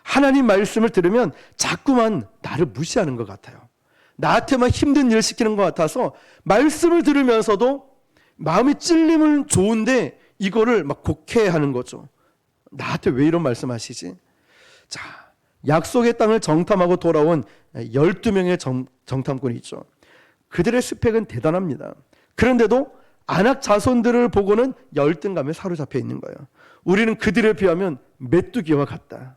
하나님 말씀을 들으면 자꾸만 나를 무시하는 것 같아요. 나한테만 힘든 일 시키는 것 같아서 말씀을 들으면서도 마음이 찔림은 좋은데 이거를 막 곡해하는 거죠. 나한테 왜 이런 말씀하시지? 자, 약속의 땅을 정탐하고 돌아온 12명의 정탐꾼이 있죠. 그들의 스펙은 대단합니다. 그런데도 안악 자손들을 보고는 열등감에 사로잡혀 있는 거예요. 우리는 그들에 비하면 메뚜기와 같다.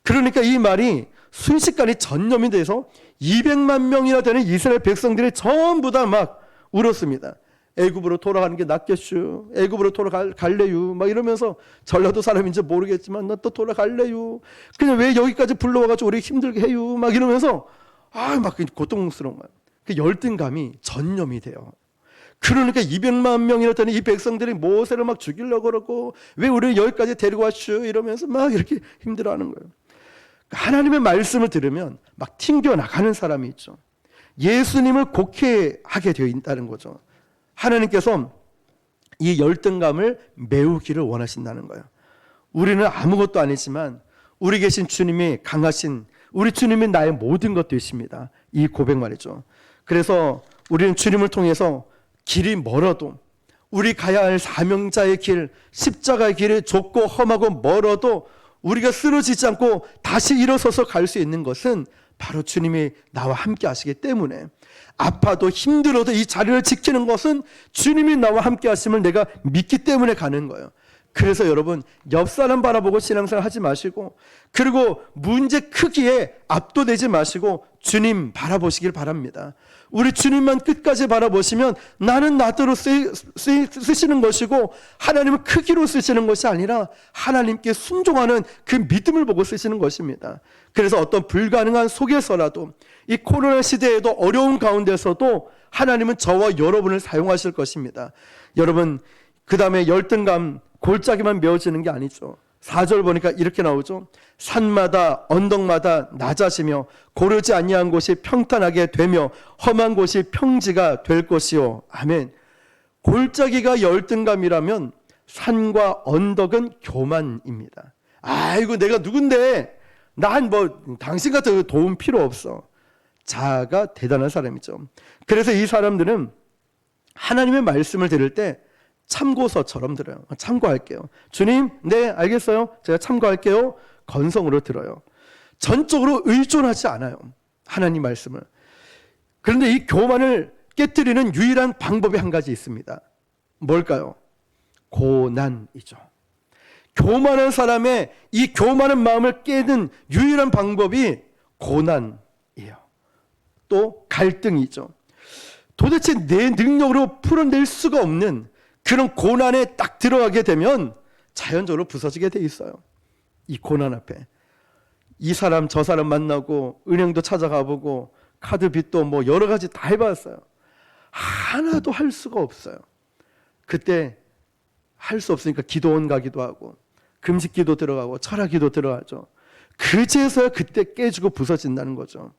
그러니까 이 말이 순식간에 전염이 돼서 200만 명이나 되는 이스라엘 백성들이 전부 다 막 울었습니다. 애굽으로 돌아가는 게 낫겠슈. 애굽으로 돌아갈래유. 막 이러면서 전라도 사람인지 모르겠지만 나 또 돌아갈래유. 그냥 왜 여기까지 불러와가지고 우리 힘들게 해요. 막 이러면서 막 고통스러운 거예요. 그 열등감이 전염이 돼요. 그러니까 200만 명이나 되는 이 백성들이 모세를 막 죽이려고 그러고 왜 우리를 여기까지 데리고 왔슈 이러면서 막 이렇게 힘들어하는 거예요. 하나님의 말씀을 들으면 막 튕겨나가는 사람이 있죠. 예수님을 곡해하게 되어 있다는 거죠. 하나님께서 이 열등감을 메우기를 원하신다는 거예요. 우리는 아무것도 아니지만 우리 계신 주님이 강하신, 우리 주님이 나의 모든 것 되십니다. 이 고백 말이죠. 그래서 우리는 주님을 통해서 길이 멀어도, 우리 가야 할 사명자의 길, 십자가의 길이 좁고 험하고 멀어도 우리가 쓰러지지 않고 다시 일어서서 갈 수 있는 것은 바로 주님이 나와 함께 하시기 때문에, 아파도 힘들어도 이 자리를 지키는 것은 주님이 나와 함께 하심을 내가 믿기 때문에 가는 거예요. 그래서 여러분, 옆 사람 바라보고 신앙생활 하지 마시고, 그리고 문제 크기에 압도되지 마시고 주님 바라보시길 바랍니다. 우리 주님만 끝까지 바라보시면 나는 나대로 쓰시는 것이고, 하나님은 크기로 쓰시는 것이 아니라 하나님께 순종하는 그 믿음을 보고 쓰시는 것입니다. 그래서 어떤 불가능한 속에서라도, 이 코로나 시대에도 어려운 가운데서도 하나님은 저와 여러분을 사용하실 것입니다. 여러분, 그 다음에 열등감, 골짜기만 메워지는 게 아니죠. 4절 보니까 이렇게 나오죠. 산마다 언덕마다 낮아지며 고르지 아니한 곳이 평탄하게 되며 험한 곳이 평지가 될 것이요. 아멘. 골짜기가 열등감이라면 산과 언덕은 교만입니다. 아이고, 내가 누군데, 난 뭐 당신 같은 도움 필요 없어. 자아가 대단한 사람이죠. 그래서 이 사람들은 하나님의 말씀을 들을 때 참고서처럼 들어요. 참고할게요. 주님, 네, 알겠어요. 제가 참고할게요. 건성으로 들어요. 전적으로 의존하지 않아요. 하나님 말씀을. 그런데 이 교만을 깨뜨리는 유일한 방법이 한 가지 있습니다. 뭘까요? 고난이죠. 교만한 사람의 이 교만한 마음을 깨는 유일한 방법이 고난이에요. 또 갈등이죠. 도대체 내 능력으로 풀어낼 수가 없는 그런 고난에 딱 들어가게 되면 자연적으로 부서지게 돼 있어요. 이 고난 앞에 이 사람 저 사람 만나고 은행도 찾아가 보고 카드 빚도 뭐 여러 가지 다 해봤어요. 하나도 할 수가 없어요. 그때 할 수 없으니까 기도원 가기도 하고 금식기도 들어가고 철학기도 들어가죠. 그제서야 그때 깨지고 부서진다는 거죠.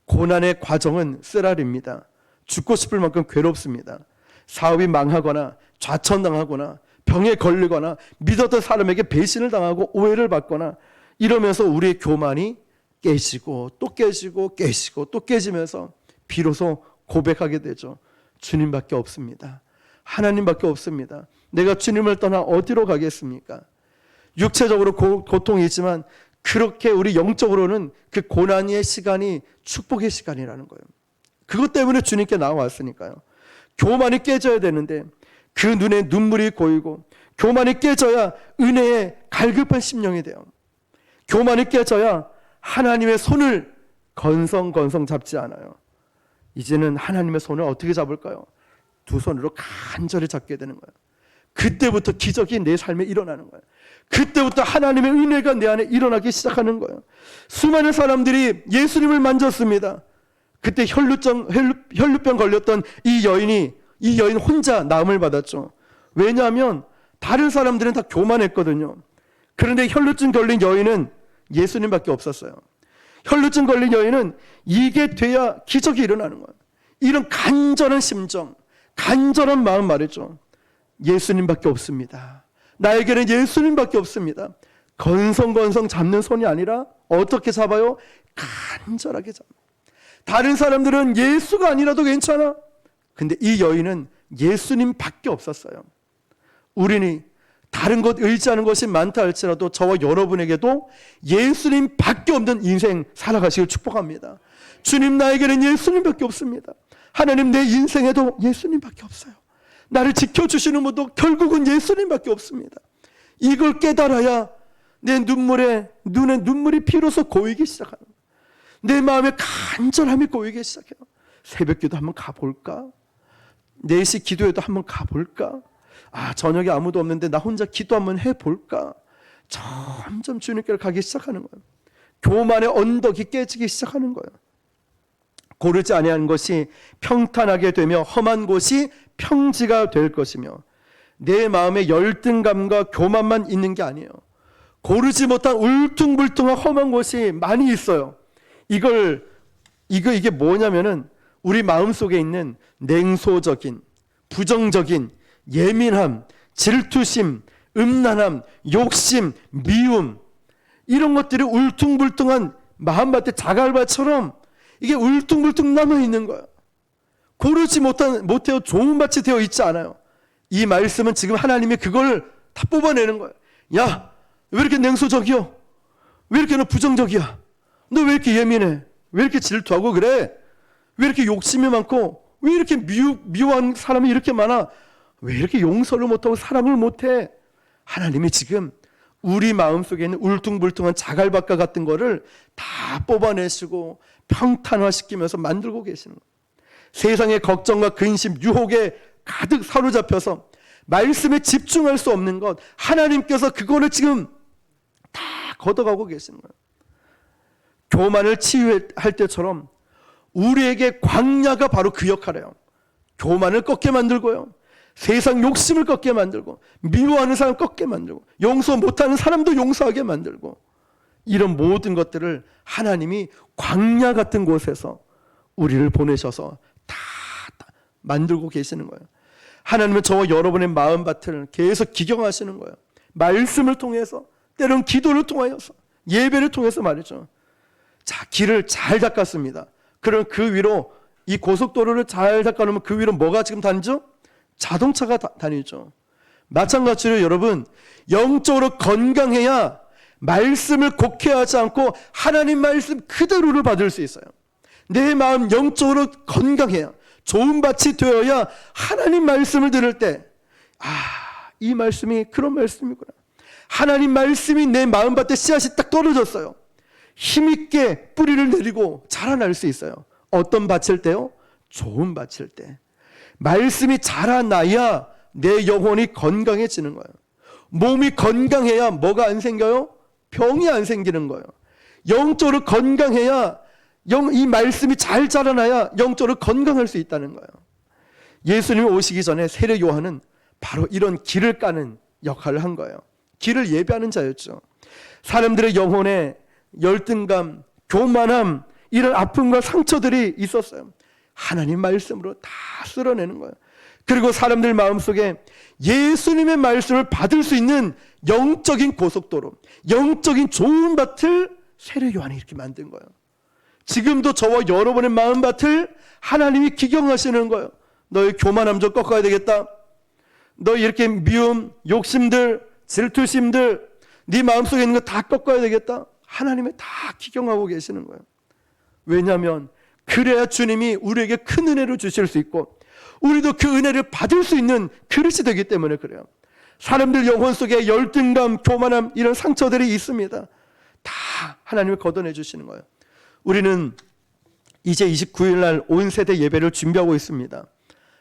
고난의 과정은 쓰라립니다. 죽고 싶을 만큼 괴롭습니다. 사업이 망하거나 좌천당하거나 병에 걸리거나 믿었던 사람에게 배신을 당하고 오해를 받거나 이러면서 우리의 교만이 깨지고 또 깨지고 깨지고 또 깨지면서 비로소 고백하게 되죠. 주님밖에 없습니다. 하나님밖에 없습니다. 내가 주님을 떠나 어디로 가겠습니까? 육체적으로 고통이 있지만 그렇게 우리 영적으로는 그 고난의 시간이 축복의 시간이라는 거예요. 그것 때문에 주님께 나와왔으니까요. 교만이 깨져야 되는데 그 눈에 눈물이 고이고, 교만이 깨져야 은혜의 갈급한 심령이 돼요. 교만이 깨져야 하나님의 손을 건성건성 잡지 않아요. 이제는 하나님의 손을 어떻게 잡을까요? 두 손으로 간절히 잡게 되는 거예요. 그때부터 기적이 내 삶에 일어나는 거예요. 그때부터 하나님의 은혜가 내 안에 일어나기 시작하는 거예요. 수많은 사람들이 예수님을 만졌습니다. 그때 혈루병 걸렸던 이 여인 혼자 나음을 받았죠. 왜냐하면 다른 사람들은 다 교만했거든요. 그런데 혈루증 걸린 여인은 예수님밖에 없었어요. 혈루증 걸린 여인은 이게 돼야 기적이 일어나는 거예요. 이런 간절한 심정, 간절한 마음 말이죠. 예수님밖에 없습니다. 나에게는 예수님밖에 없습니다. 건성건성 잡는 손이 아니라 어떻게 잡아요? 간절하게 잡아요. 다른 사람들은 예수가 아니라도 괜찮아. 근데 이 여인은 예수님밖에 없었어요. 우리는 다른 것 의지하는 것이 많다 할지라도 저와 여러분에게도 예수님밖에 없는 인생 살아가시길 축복합니다. 주님, 나에게는 예수님밖에 없습니다. 하나님, 내 인생에도 예수님밖에 없어요. 나를 지켜주시는 분도 결국은 예수님밖에 없습니다. 이걸 깨달아야 내 눈에 눈물이 비로소 고이기 시작하는 거예요. 내 마음에 간절함이 고이기 시작해요. 새벽기도 한번 가볼까? 4시 기도회도 한번 가볼까? 저녁에 아무도 없는데 나 혼자 기도 한번 해볼까? 점점 주님께로 가기 시작하는 거예요. 교만의 언덕이 깨지기 시작하는 거예요. 고르지 아니한 것이 평탄하게 되며 험한 곳이 평지가 될 것이며, 내 마음에 열등감과 교만만 있는 게 아니에요. 고르지 못한 울퉁불퉁한 험한 곳이 많이 있어요. 이게 뭐냐면은 우리 마음속에 있는 냉소적인, 부정적인, 예민함, 질투심, 음란함, 욕심, 미움, 이런 것들이 울퉁불퉁한 마음밭에 자갈밭처럼 이게 울퉁불퉁 남아있는 거예요. 고르지 못해요. 좋은 밭이 되어 있지 않아요. 이 말씀은 지금 하나님이 그걸 다 뽑아내는 거예요. 야, 왜 이렇게 냉소적이요? 왜 이렇게 너 부정적이야? 너 왜 이렇게 예민해? 왜 이렇게 질투하고 그래? 왜 이렇게 욕심이 많고? 왜 이렇게 미워하는 사람이 이렇게 많아? 왜 이렇게 용서를 못하고 사랑을 못해? 하나님이 지금 우리 마음속에 있는 울퉁불퉁한 자갈밭과 같은 거를 다 뽑아내시고 평탄화시키면서 만들고 계시는 거예요. 세상의 걱정과 근심, 유혹에 가득 사로잡혀서 말씀에 집중할 수 없는 것, 하나님께서 그거를 지금 다 걷어가고 계시는 거예요. 교만을 치유할 때처럼 우리에게 광야가 바로 그 역할이에요. 교만을 꺾게 만들고요, 세상 욕심을 꺾게 만들고, 미워하는 사람 꺾게 만들고, 용서 못하는 사람도 용서하게 만들고, 이런 모든 것들을 하나님이 광야 같은 곳에서 우리를 보내셔서 다 만들고 계시는 거예요. 하나님은 저와 여러분의 마음밭을 계속 기경하시는 거예요. 말씀을 통해서, 때론 기도를 통하여서, 예배를 통해서 말이죠. 자, 길을 잘 닦았습니다. 그럼 그 위로, 이 고속도로를 잘 닦아놓으면 그 위로 뭐가 지금 다니죠? 자동차가 다니죠. 마찬가지로 여러분, 영적으로 건강해야 말씀을 곡해하지 않고 하나님 말씀 그대로를 받을 수 있어요. 내 마음 영적으로 건강해야, 좋은 밭이 되어야 하나님 말씀을 들을 때, 이 말씀이 그런 말씀이구나. 하나님 말씀이 내 마음밭에 씨앗이 딱 떨어졌어요. 힘있게 뿌리를 내리고 자라날 수 있어요. 어떤 밭일 때요? 좋은 밭일 때. 말씀이 자라나야 내 영혼이 건강해지는 거예요. 몸이 건강해야 뭐가 안 생겨요? 병이 안 생기는 거예요. 영적으로 건강해야, 이 말씀이 잘 자라나야 영적으로 건강할 수 있다는 거예요. 예수님이 오시기 전에 세례 요한은 바로 이런 길을 까는 역할을 한 거예요. 길을 예배하는 자였죠. 사람들의 영혼에 열등감, 교만함, 이런 아픔과 상처들이 있었어요. 하나님 말씀으로 다 쓸어내는 거예요. 그리고 사람들 마음속에 예수님의 말씀을 받을 수 있는 영적인 고속도로, 영적인 좋은 밭을 세례 요한이 이렇게 만든 거예요. 지금도 저와 여러분의 마음밭을 하나님이 기경하시는 거예요. 너의 교만함 좀 꺾어야 되겠다. 너 이렇게 미움, 욕심들, 질투심들, 네 마음속에 있는 거 다 꺾어야 되겠다. 하나님이 다 기경하고 계시는 거예요. 왜냐하면 그래야 주님이 우리에게 큰 은혜를 주실 수 있고, 우리도 그 은혜를 받을 수 있는 그릇이 되기 때문에 그래요. 사람들 영혼 속에 열등감, 교만함, 이런 상처들이 있습니다. 다 하나님이 걷어내 주시는 거예요. 우리는 이제 29일 날 온 세대 예배를 준비하고 있습니다.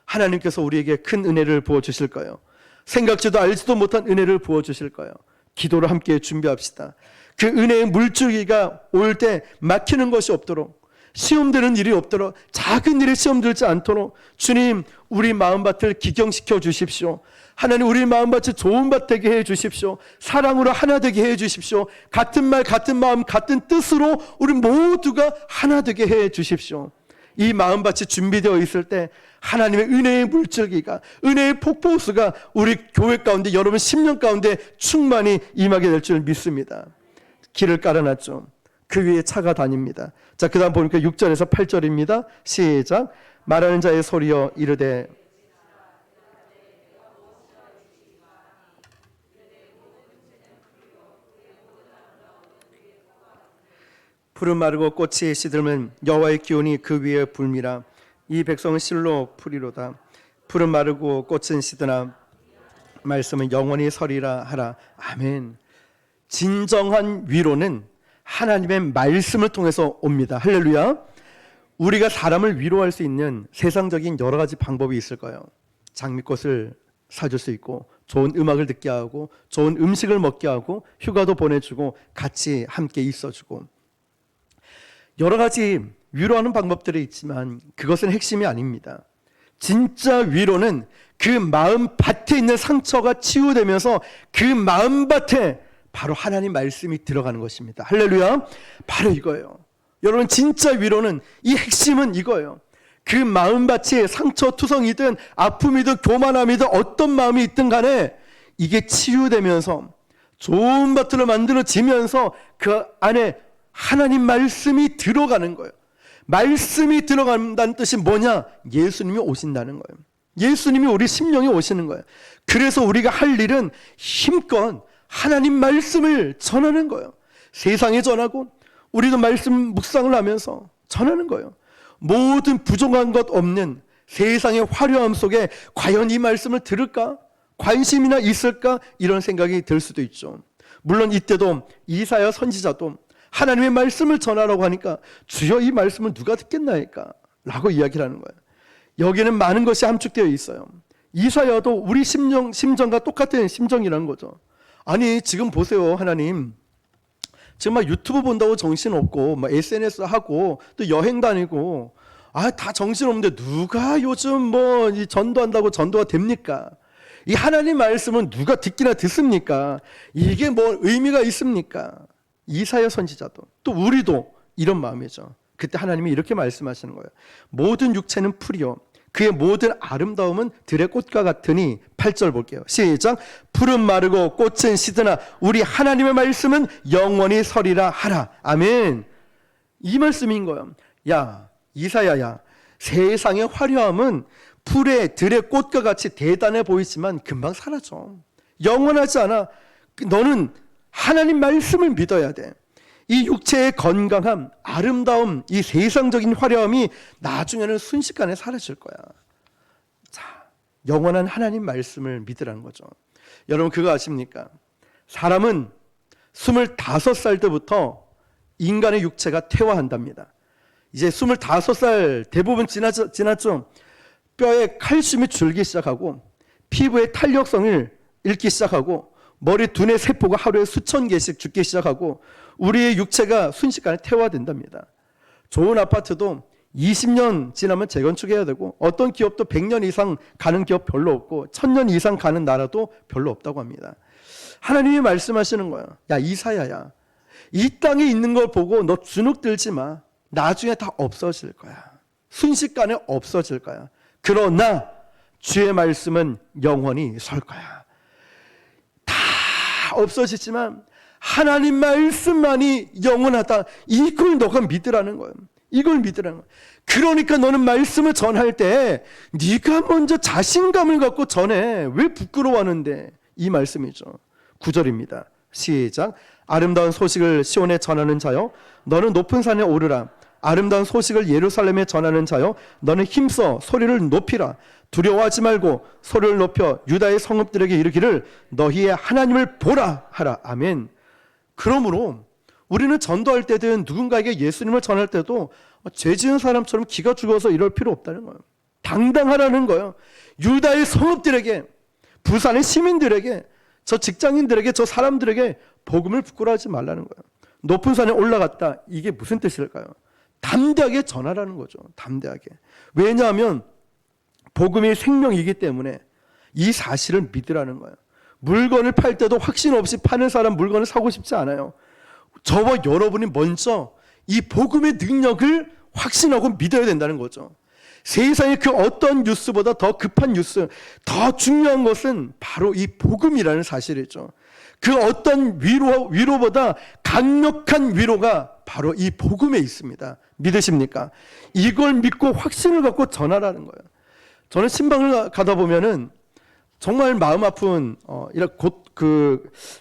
하나님께서 우리에게 큰 은혜를 부어주실 거예요. 생각지도 알지도 못한 은혜를 부어주실 거예요. 기도를 함께 준비합시다. 그 은혜의 물줄기가 올 때 막히는 것이 없도록, 시험되는 일이 없도록, 작은 일에 시험 들지 않도록 주님, 우리 마음밭을 기경시켜 주십시오. 하나님, 우리 마음밭이 좋은 밭 되게 해 주십시오. 사랑으로 하나 되게 해 주십시오. 같은 말, 같은 마음, 같은 뜻으로 우리 모두가 하나 되게 해 주십시오. 이 마음밭이 준비되어 있을 때 하나님의 은혜의 물줄기가, 은혜의 폭포수가 우리 교회 가운데, 여러분 10년 가운데 충만히 임하게 될 줄 믿습니다. 길을 깔아놨죠. 그 위에 차가 다닙니다. 자, 그 다음 보니까 6절에서 8절입니다. 시작. 말하는 자의 소리여 이르되 푸른 마르고 꽃이 시들면 여호와의 기운이 그 위에 불미라. 이 백성은 실로 풀이로다. 푸른 마르고 꽃은 시드나 말씀은 영원히 서리라 하라. 아멘. 진정한 위로는 하나님의 말씀을 통해서 옵니다. 할렐루야. 우리가 사람을 위로할 수 있는 세상적인 여러 가지 방법이 있을 거예요. 장미꽃을 사줄 수 있고, 좋은 음악을 듣게 하고, 좋은 음식을 먹게 하고, 휴가도 보내주고, 같이 함께 있어주고, 여러 가지 위로하는 방법들이 있지만 그것은 핵심이 아닙니다. 진짜 위로는 그 마음 밭에 있는 상처가 치유되면서 그 마음 밭에 바로 하나님 말씀이 들어가는 것입니다. 할렐루야. 바로 이거예요. 여러분, 진짜 위로는, 이 핵심은 이거예요. 그 마음밭이 상처투성이든 아픔이든 교만함이든 어떤 마음이 있든 간에 이게 치유되면서 좋은 밭으로 만들어지면서 그 안에 하나님 말씀이 들어가는 거예요. 말씀이 들어간다는 뜻이 뭐냐? 예수님이 오신다는 거예요. 예수님이 우리 심령에 오시는 거예요. 그래서 우리가 할 일은 힘껏 하나님 말씀을 전하는 거예요. 세상에 전하고 우리도 말씀 묵상을 하면서 전하는 거예요. 모든 부족한 것 없는 세상의 화려함 속에 과연 이 말씀을 들을까? 관심이나 있을까? 이런 생각이 들 수도 있죠. 물론 이때도 이사야 선지자도 하나님의 말씀을 전하라고 하니까 주여 이 말씀을 누가 듣겠나이까? 라고 이야기를 하는 거예요. 여기에는 많은 것이 함축되어 있어요. 이사야도 우리 심정과 똑같은 심정이라는 거죠. 아니 지금 보세요 하나님, 지금 막 유튜브 본다고 정신없고 막 SNS 하고 또 여행 다니고 다 정신없는데 누가 요즘 뭐 이 전도한다고 전도가 됩니까? 이 하나님 말씀은 누가 듣기나 듣습니까? 이게 뭐 의미가 있습니까? 이사야 선지자도 또 우리도 이런 마음이죠. 그때 하나님이 이렇게 말씀하시는 거예요. 모든 육체는 풀이요 그의 모든 아름다움은 들의 꽃과 같으니 8절 볼게요. 시작. 풀은 마르고 꽃은 시드나 우리 하나님의 말씀은 영원히 서리라 하라. 아멘. 이 말씀인 거예요. 야 이사야야, 세상의 화려함은 풀의 들의 꽃과 같이 대단해 보이지만 금방 사라져. 영원하지 않아. 너는 하나님 말씀을 믿어야 돼. 이 육체의 건강함, 아름다움, 이 세상적인 화려함이 나중에는 순식간에 사라질 거야. 자, 영원한 하나님 말씀을 믿으라는 거죠. 여러분 그거 아십니까? 사람은 25살 때부터 인간의 육체가 퇴화한답니다. 이제 25살 대부분 지났죠. 뼈에 칼슘이 줄기 시작하고 피부의 탄력성을 잃기 시작하고 머리 두뇌 세포가 하루에 수천 개씩 죽기 시작하고 우리의 육체가 순식간에 퇴화된답니다. 좋은 아파트도 20년 지나면 재건축해야 되고 어떤 기업도 100년 이상 가는 기업 별로 없고 1000년 이상 가는 나라도 별로 없다고 합니다. 하나님이 말씀하시는 거예요. 야 이사야야, 이 땅에 있는 걸 보고 너 주눅 들지 마. 나중에 다 없어질 거야. 순식간에 없어질 거야. 그러나 주의 말씀은 영원히 설 거야. 다 없어지지만 하나님 말씀만이 영원하다. 이걸 너가 믿으라는 거예요. 이걸 믿으라는 거예요. 그러니까 너는 말씀을 전할 때 네가 먼저 자신감을 갖고 전해. 왜 부끄러워하는데? 이 말씀이죠. 9절입니다. 시작. 아름다운 소식을 시온에 전하는 자여 너는 높은 산에 오르라. 아름다운 소식을 예루살렘에 전하는 자여 너는 힘써 소리를 높이라. 두려워하지 말고 소리를 높여 유다의 성읍들에게 이르기를 너희의 하나님을 보라 하라. 아멘. 그러므로 우리는 전도할 때든 누군가에게 예수님을 전할 때도 죄 지은 사람처럼 기가 죽어서 이럴 필요 없다는 거예요. 당당하라는 거예요. 유다의 성읍들에게, 부산의 시민들에게, 저 직장인들에게, 저 사람들에게 복음을 부끄러워하지 말라는 거예요. 높은 산에 올라갔다. 이게 무슨 뜻일까요? 담대하게 전하라는 거죠. 담대하게. 왜냐하면 복음이 생명이기 때문에 이 사실을 믿으라는 거예요. 물건을 팔 때도 확신 없이 파는 사람 물건을 사고 싶지 않아요. 저와 여러분이 먼저 이 복음의 능력을 확신하고 믿어야 된다는 거죠. 세상의 그 어떤 뉴스보다 더 급한 뉴스, 더 중요한 것은 바로 이 복음이라는 사실이죠. 그 어떤 위로보다 강력한 위로가 바로 이 복음에 있습니다. 믿으십니까? 이걸 믿고 확신을 갖고 전하라는 거예요. 저는 신방을 가다 보면은 정말 마음 아픈 이런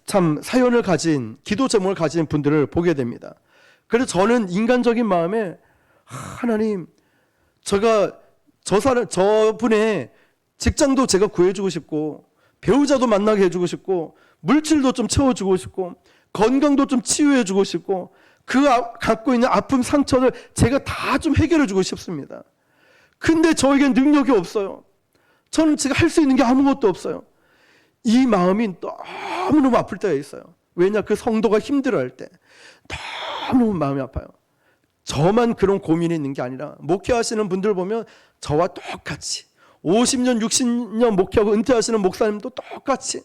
참 사연을 가진, 기도 제목을 가진 분들을 보게 됩니다. 그래서 저는 인간적인 마음에 하나님, 저분의 직장도 제가 구해주고 싶고 배우자도 만나게 해주고 싶고 물질도 좀 채워주고 싶고 건강도 좀 치유해주고 싶고 갖고 있는 아픔 상처를 제가 다 좀 해결해주고 싶습니다. 근데 저에겐 능력이 없어요. 저는 제가 할 수 있는 게 아무것도 없어요. 이 마음이 너무너무 아플 때가 있어요. 왜냐? 그 성도가 힘들어할 때 너무너무 마음이 아파요. 저만 그런 고민이 있는 게 아니라 목회하시는 분들 보면 저와 똑같이 50년 60년 목회하고 은퇴하시는 목사님도 똑같이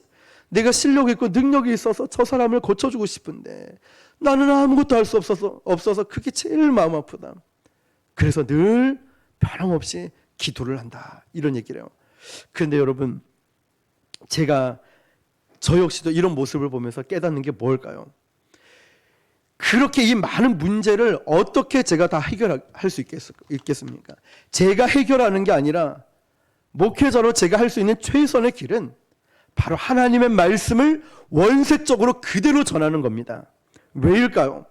내가 실력이 있고 능력이 있어서 저 사람을 고쳐주고 싶은데 나는 아무것도 할 수 없어서 그게 제일 마음 아프다. 그래서 늘 변함없이 기도를 한다. 이런 얘기를 해요. 그런데 여러분, 저 역시도 이런 모습을 보면서 깨닫는 게 뭘까요? 그렇게 이 많은 문제를 어떻게 제가 다 해결할 수 있겠습니까? 제가 해결하는 게 아니라 목회자로 제가 할 수 있는 최선의 길은 바로 하나님의 말씀을 원색적으로 그대로 전하는 겁니다. 왜일까요?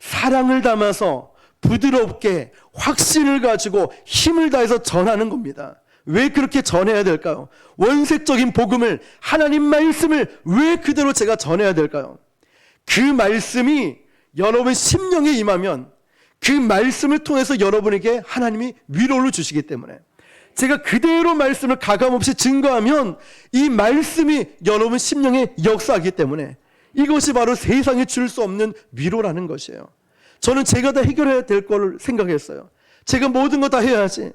사랑을 담아서 부드럽게 확신을 가지고 힘을 다해서 전하는 겁니다. 왜 그렇게 전해야 될까요? 원색적인 복음을, 하나님 말씀을 왜 그대로 제가 전해야 될까요? 그 말씀이 여러분 심령에 임하면 그 말씀을 통해서 여러분에게 하나님이 위로를 주시기 때문에, 제가 그대로 말씀을 가감없이 증거하면 이 말씀이 여러분 심령에 역사하기 때문에 이것이 바로 세상에 줄 수 없는 위로라는 것이에요. 저는 제가 다 해결해야 될 걸 생각했어요. 제가 모든 거 다 해야지.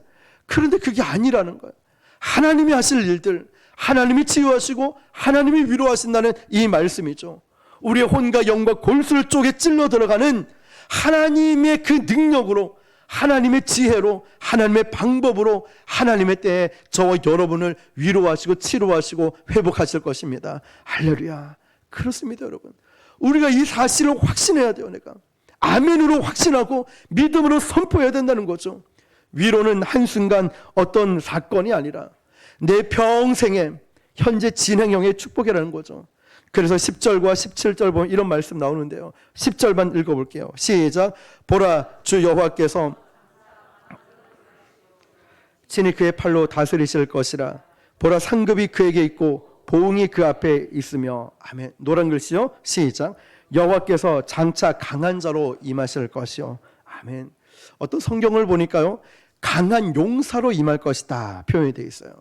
그런데 그게 아니라는 거예요. 하나님이 하실 일들, 하나님이 치유하시고 하나님이 위로하신다는 이 말씀이죠. 우리의 혼과 영과 골수를 쪼개 찔러 들어가는 하나님의 그 능력으로, 하나님의 지혜로, 하나님의 방법으로 하나님의 때에 저와 여러분을 위로하시고 치료하시고 회복하실 것입니다. 할렐루야. 그렇습니다, 여러분. 우리가 이 사실을 확신해야 돼요. 내가 아멘으로 확신하고 믿음으로 선포해야 된다는 거죠. 위로는 한순간 어떤 사건이 아니라 내 평생의 현재 진행형의 축복이라는 거죠. 그래서 10절과 17절 보면 이런 말씀 나오는데요. 10절만 읽어볼게요. 시작. 보라, 주 여호와께서 친히 그의 팔로 다스리실 것이라. 보라, 상급이 그에게 있고 보응이 그 앞에 있으며. 아멘. 노란 글씨요. 시작. 여호와께서 장차 강한 자로 임하실 것이요. 아멘. 어떤 성경을 보니까요, 강한 용사로 임할 것이다 표현이 되어 있어요.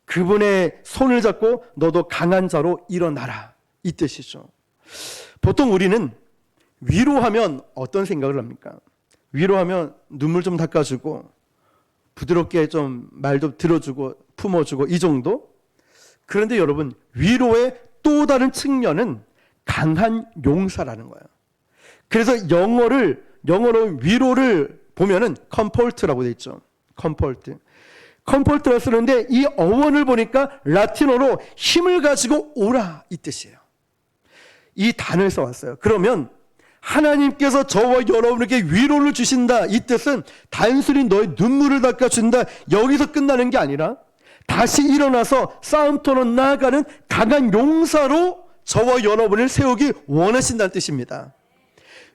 그분의 손을 잡고 너도 강한 자로 일어나라, 이 뜻이죠. 보통 우리는 위로하면 어떤 생각을 합니까? 위로하면 눈물 좀 닦아주고 부드럽게 좀 말 좀 들어주고 품어주고 이 정도? 그런데 여러분, 위로의 또 다른 측면은 강한 용사라는 거예요. 그래서 영어로 위로를 보면은 comfort라고 되어 있죠. comfort라 쓰는데 이 어원을 보니까 라틴어로 힘을 가지고 오라, 이 뜻이에요. 이 단어에서 왔어요. 그러면 하나님께서 저와 여러분에게 위로를 주신다, 이 뜻은 단순히 너의 눈물을 닦아준다, 여기서 끝나는 게 아니라 다시 일어나서 싸움터로 나아가는 강한 용사로 저와 여러분을 세우기 원하신다는 뜻입니다.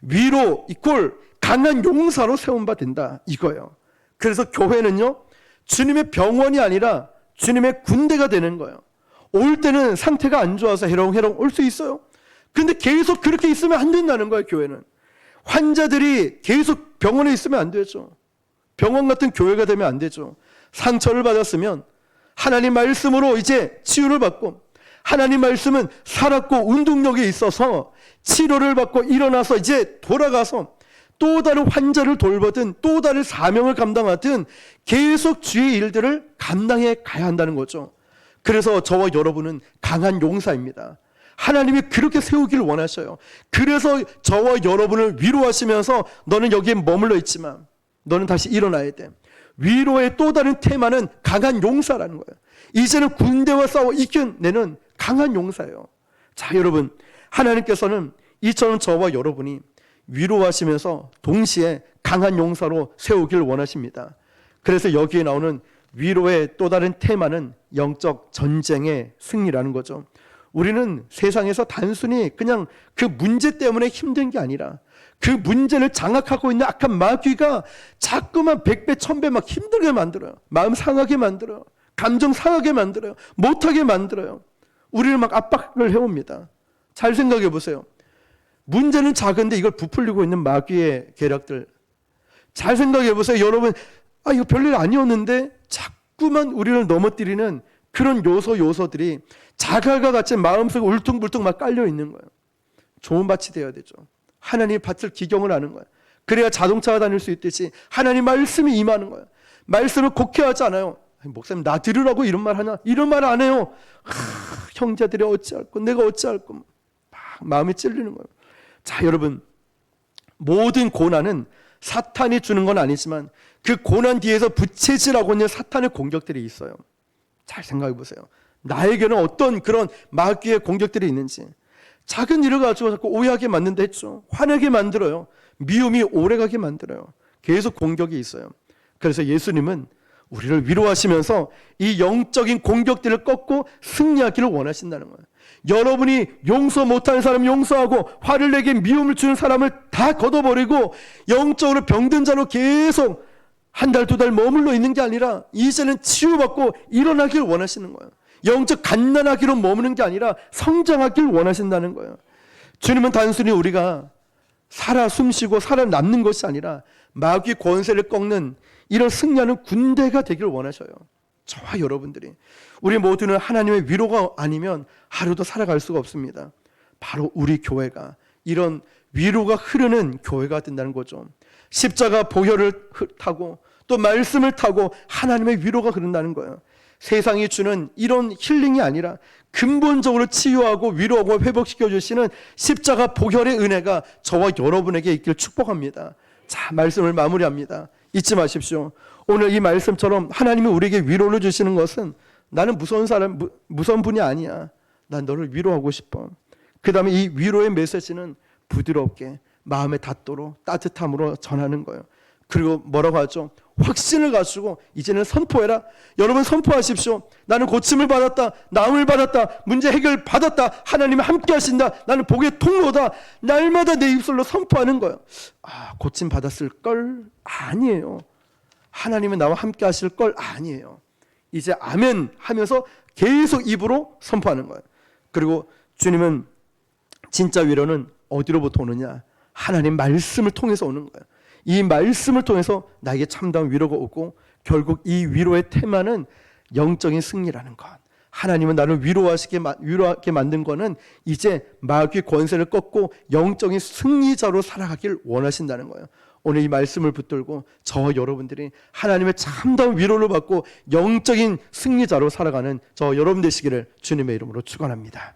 위로 이꼴 강한 용사로 세운 바 된다, 이거예요. 그래서 교회는요, 주님의 병원이 아니라 주님의 군대가 되는 거예요. 올 때는 상태가 안 좋아서 해롱해롱 올 수 있어요. 근데 계속 그렇게 있으면 안 된다는 거예요. 교회는 환자들이 계속 병원에 있으면 안 되죠. 병원 같은 교회가 되면 안 되죠. 상처를 받았으면 하나님 말씀으로 이제 치유를 받고, 하나님 말씀은 살았고 운동력이 있어서 치료를 받고 일어나서 이제 돌아가서 또 다른 환자를 돌보든 또 다른 사명을 감당하든 계속 주의 일들을 감당해 가야 한다는 거죠. 그래서 저와 여러분은 강한 용사입니다. 하나님이 그렇게 세우기를 원하셔요. 그래서 저와 여러분을 위로하시면서 너는 여기에 머물러 있지만 너는 다시 일어나야 돼. 위로의 또 다른 테마는 강한 용사라는 거예요. 이제는 군대와 싸워 이겨내는 강한 용사예요. 자, 여러분, 하나님께서는 이처럼 저와 여러분이 위로하시면서 동시에 강한 용사로 세우길 원하십니다. 그래서 여기에 나오는 위로의 또 다른 테마는 영적 전쟁의 승리라는 거죠. 우리는 세상에서 단순히 그냥 그 문제 때문에 힘든 게 아니라 그 문제를 장악하고 있는 악한 마귀가 자꾸만 100배, 1000배 막 힘들게 만들어요. 마음 상하게 만들어요. 감정 상하게 만들어요. 못하게 만들어요. 우리를 막 압박을 해옵니다. 잘 생각해 보세요. 문제는 작은데 이걸 부풀리고 있는 마귀의 계략들. 잘 생각해 보세요. 여러분, 이거 별일 아니었는데 자꾸만 우리를 넘어뜨리는 그런 요소들이 자갈과 같이 마음속에 울퉁불퉁 막 깔려 있는 거예요. 좋은 밭이 되어야 되죠. 하나님 밭을 기경을 하는 거예요. 그래야 자동차가 다닐 수 있듯이 하나님 말씀이 임하는 거예요. 말씀을 곡해하지 않아요. 목사님, 나 들으라고 이런 말 하냐? 이런 말 안 해요. 형제들이 어찌할꼬, 내가 어찌할꼬, 막 마음이 찔리는 거예요. 자, 여러분, 모든 고난은 사탄이 주는 건 아니지만 그 고난 뒤에서 부채질하고 있는 사탄의 공격들이 있어요. 잘 생각해 보세요. 나에게는 어떤 그런 마귀의 공격들이 있는지. 작은 일을 가지고 자꾸 오해하게 만든다 했죠. 화내게 만들어요. 미움이 오래가게 만들어요. 계속 공격이 있어요. 그래서 예수님은 우리를 위로하시면서 이 영적인 공격들을 꺾고 승리하기를 원하신다는 거예요. 여러분이 용서 못하는 사람 용서하고 화를 내게 미움을 주는 사람을 다 걷어버리고 영적으로 병든 자로 계속 한 달, 두 달 머물러 있는 게 아니라 이제는 치유받고 일어나길 원하시는 거예요. 영적 갓난아기로 머무는 게 아니라 성장하길 원하신다는 거예요. 주님은 단순히 우리가 살아 숨쉬고 살아남는 것이 아니라 마귀 권세를 꺾는 이런 승리하는 군대가 되길 원하셔요. 저와 여러분들이. 우리 모두는 하나님의 위로가 아니면 하루도 살아갈 수가 없습니다. 바로 우리 교회가 이런 위로가 흐르는 교회가 된다는 거죠. 십자가 보혈을 타고 또 말씀을 타고 하나님의 위로가 흐른다는 거예요. 세상이 주는 이런 힐링이 아니라 근본적으로 치유하고 위로하고 회복시켜 주시는 십자가 보혈의 은혜가 저와 여러분에게 있길 축복합니다. 자, 말씀을 마무리합니다. 잊지 마십시오. 오늘 이 말씀처럼 하나님이 우리에게 위로를 주시는 것은 나는 무서운 분이 아니야. 난 너를 위로하고 싶어. 그 다음에 이 위로의 메시지는 부드럽게 마음에 닿도록 따뜻함으로 전하는 거예요. 그리고 뭐라고 하죠? 확신을 가지고 이제는 선포해라. 여러분 선포하십시오. 나는 고침을 받았다. 나음을 받았다. 문제 해결 받았다. 하나님이 함께 하신다. 나는 복의 통로다. 날마다 내 입술로 선포하는 거예요. 고침 받았을 걸? 아니에요. 하나님은 나와 함께 하실 걸? 아니에요. 이제 아멘 하면서 계속 입으로 선포하는 거예요. 그리고 주님은 진짜 위로는 어디로부터 오느냐? 하나님 말씀을 통해서 오는 거예요. 이 말씀을 통해서 나에게 참다운 위로가 오고 결국 이 위로의 테마는 영적인 승리라는 것. 하나님은 나를 위로하게 만든 거는 이제 마귀의 권세를 꺾고 영적인 승리자로 살아가길 원하신다는 거예요. 오늘 이 말씀을 붙들고 저와 여러분들이 하나님의 참다운 위로를 받고 영적인 승리자로 살아가는 저 여러분 되시기를 주님의 이름으로 축원합니다.